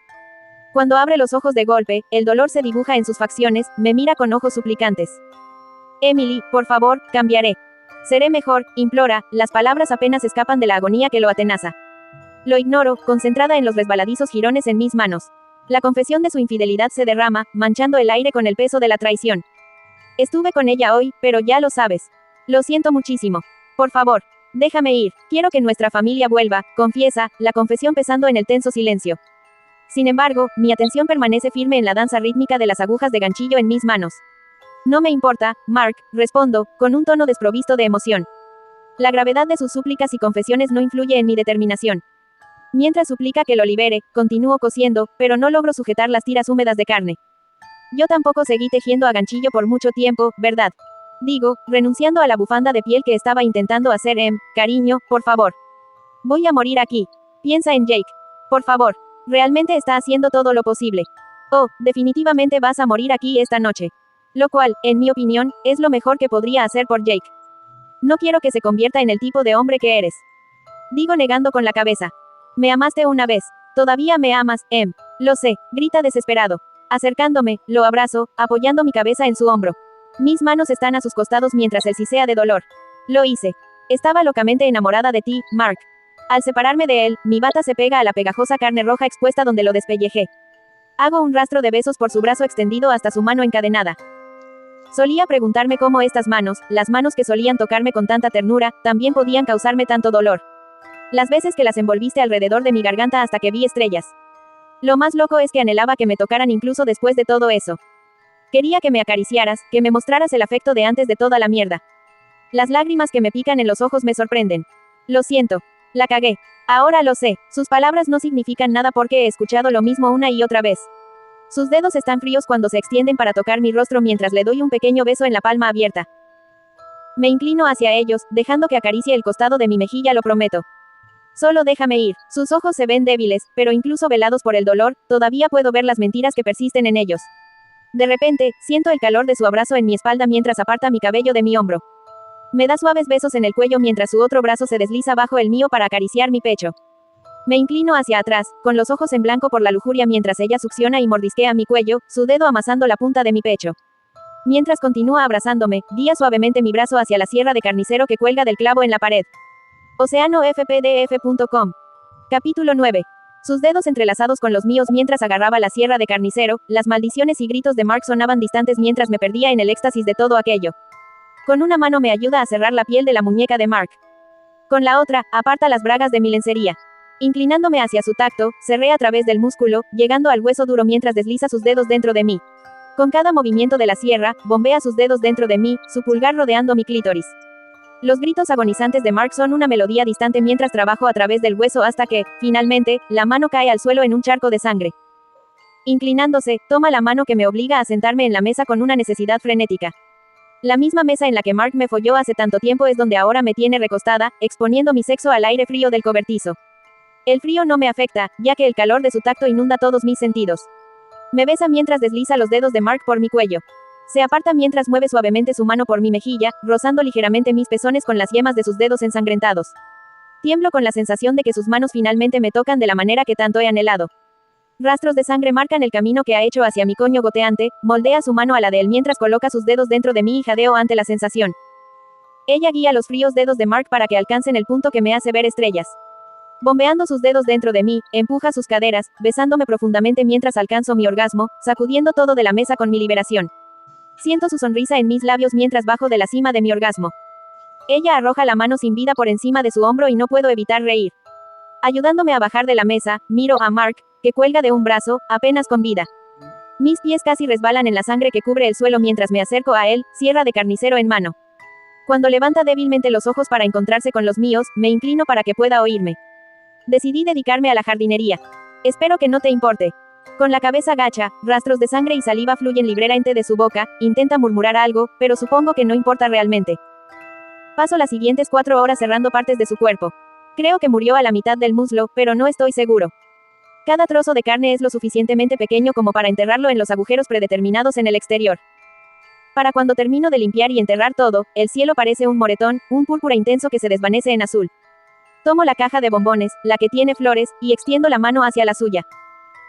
Cuando abre los ojos de golpe, el dolor se dibuja en sus facciones, me mira con ojos suplicantes. Emily, por favor, cambiaré. Seré mejor, implora, las palabras apenas escapan de la agonía que lo atenaza. Lo ignoro, concentrada en los resbaladizos jirones en mis manos. La confesión de su infidelidad se derrama, manchando el aire con el peso de la traición. Estuve con ella hoy, pero ya lo sabes. Lo siento muchísimo. Por favor, déjame ir, quiero que nuestra familia vuelva, confiesa, la confesión pesando en el tenso silencio. Sin embargo, mi atención permanece firme en la danza rítmica de las agujas de ganchillo en mis manos. No me importa, Mark, respondo, con un tono desprovisto de emoción. La gravedad de sus súplicas y confesiones no influye en mi determinación. Mientras suplica que lo libere, continúo cosiendo, pero no logro sujetar las tiras húmedas de carne. Yo tampoco seguí tejiendo a ganchillo por mucho tiempo, ¿verdad? Digo, renunciando a la bufanda de piel que estaba intentando hacer. Cariño, por favor. Voy a morir aquí. Piensa en Jake. Por favor. Realmente está haciendo todo lo posible. Oh, definitivamente vas a morir aquí esta noche. Lo cual, en mi opinión, es lo mejor que podría hacer por Jake. No quiero que se convierta en el tipo de hombre que eres. Digo negando con la cabeza. Me amaste una vez. Todavía me amas, Lo sé, grita desesperado. Acercándome, lo abrazo, apoyando mi cabeza en su hombro. Mis manos están a sus costados mientras él sisea de dolor. Lo hice. Estaba locamente enamorada de ti, Mark. Al separarme de él, mi bata se pega a la pegajosa carne roja expuesta donde lo despellejé. Hago un rastro de besos por su brazo extendido hasta su mano encadenada. Solía preguntarme cómo estas manos, las manos que solían tocarme con tanta ternura, también podían causarme tanto dolor. Las veces que las envolviste alrededor de mi garganta hasta que vi estrellas. Lo más loco es que anhelaba que me tocaran incluso después de todo eso. Quería que me acariciaras, que me mostraras el afecto de antes de toda la mierda. Las lágrimas que me pican en los ojos me sorprenden. Lo siento. La cagué. Ahora lo sé, sus palabras no significan nada porque he escuchado lo mismo una y otra vez. Sus dedos están fríos cuando se extienden para tocar mi rostro mientras le doy un pequeño beso en la palma abierta. Me inclino hacia ellos, dejando que acaricie el costado de mi mejilla, lo prometo. Solo déjame ir. Sus ojos se ven débiles, pero incluso velados por el dolor, todavía puedo ver las mentiras que persisten en ellos. De repente, siento el calor de su abrazo en mi espalda mientras aparta mi cabello de mi hombro. Me da suaves besos en el cuello mientras su otro brazo se desliza bajo el mío para acariciar mi pecho. Me inclino hacia atrás, con los ojos en blanco por la lujuria mientras ella succiona y mordisquea mi cuello, su dedo amasando la punta de mi pecho. Mientras continúa abrazándome, guía suavemente mi brazo hacia la sierra de carnicero que cuelga del clavo en la pared. OceanoFPDF.com. Capítulo 9. Sus dedos entrelazados con los míos mientras agarraba la sierra de carnicero, las maldiciones y gritos de Mark sonaban distantes mientras me perdía en el éxtasis de todo aquello. Con una mano me ayuda a cerrar la piel de la muñeca de Mark. Con la otra, aparta las bragas de mi lencería. Inclinándome hacia su tacto, cerré a través del músculo, llegando al hueso duro mientras desliza sus dedos dentro de mí. Con cada movimiento de la sierra, bombea sus dedos dentro de mí, su pulgar rodeando mi clítoris. Los gritos agonizantes de Mark son una melodía distante mientras trabajo a través del hueso hasta que, finalmente, la mano cae al suelo en un charco de sangre. Inclinándose, toma la mano que me obliga a sentarme en la mesa con una necesidad frenética. La misma mesa en la que Mark me folló hace tanto tiempo es donde ahora me tiene recostada, exponiendo mi sexo al aire frío del cobertizo. El frío no me afecta, ya que el calor de su tacto inunda todos mis sentidos. Me besa mientras desliza los dedos de Mark por mi cuello. Se aparta mientras mueve suavemente su mano por mi mejilla, rozando ligeramente mis pezones con las yemas de sus dedos ensangrentados. Tiemblo con la sensación de que sus manos finalmente me tocan de la manera que tanto he anhelado. Rastros de sangre marcan el camino que ha hecho hacia mi coño goteante, moldea su mano a la de él mientras coloca sus dedos dentro de mí y jadeo ante la sensación. Ella guía los fríos dedos de Mark para que alcancen el punto que me hace ver estrellas. Bombeando sus dedos dentro de mí, empuja sus caderas, besándome profundamente mientras alcanzo mi orgasmo, sacudiendo todo de la mesa con mi liberación. Siento su sonrisa en mis labios mientras bajo de la cima de mi orgasmo. Ella arroja la mano sin vida por encima de su hombro y no puedo evitar reír. Ayudándome a bajar de la mesa, miro a Mark, que cuelga de un brazo, apenas con vida. Mis pies casi resbalan en la sangre que cubre el suelo mientras me acerco a él, sierra de carnicero en mano. Cuando levanta débilmente los ojos para encontrarse con los míos, me inclino para que pueda oírme. Decidí dedicarme a la jardinería. Espero que no te importe. Con la cabeza gacha, rastros de sangre y saliva fluyen libremente de su boca, intenta murmurar algo, pero supongo que no importa realmente. Paso las siguientes 4 horas cerrando partes de su cuerpo. Creo que murió a la mitad del muslo, pero no estoy seguro. Cada trozo de carne es lo suficientemente pequeño como para enterrarlo en los agujeros predeterminados en el exterior. Para cuando termino de limpiar y enterrar todo, el cielo parece un moretón, un púrpura intenso que se desvanece en azul. Tomo la caja de bombones, la que tiene flores, y extiendo la mano hacia la suya.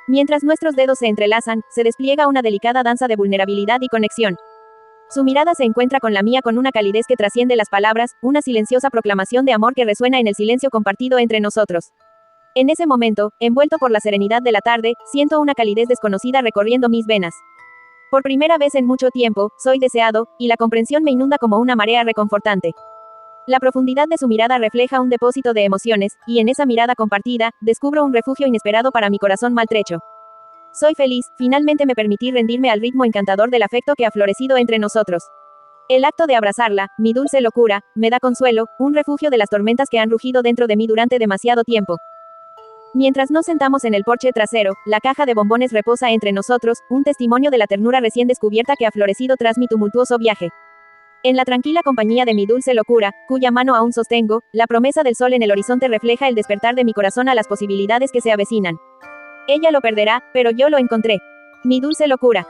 Mientras nuestros dedos se entrelazan, se despliega una delicada danza de vulnerabilidad y conexión. Su mirada se encuentra con la mía con una calidez que trasciende las palabras, una silenciosa proclamación de amor que resuena en el silencio compartido entre nosotros. En ese momento, envuelto por la serenidad de la tarde, siento una calidez desconocida recorriendo mis venas. Por primera vez en mucho tiempo, soy deseado, y la comprensión me inunda como una marea reconfortante. La profundidad de su mirada refleja un depósito de emociones, y en esa mirada compartida, descubro un refugio inesperado para mi corazón maltrecho. Soy feliz, finalmente me permití rendirme al ritmo encantador del afecto que ha florecido entre nosotros. El acto de abrazarla, mi dulce locura, me da consuelo, un refugio de las tormentas que han rugido dentro de mí durante demasiado tiempo. Mientras nos sentamos en el porche trasero, la caja de bombones reposa entre nosotros, un testimonio de la ternura recién descubierta que ha florecido tras mi tumultuoso viaje. En la tranquila compañía de mi dulce locura, cuya mano aún sostengo, la promesa del sol en el horizonte refleja el despertar de mi corazón a las posibilidades que se avecinan. Ella lo perderá, pero yo lo encontré. Mi dulce locura.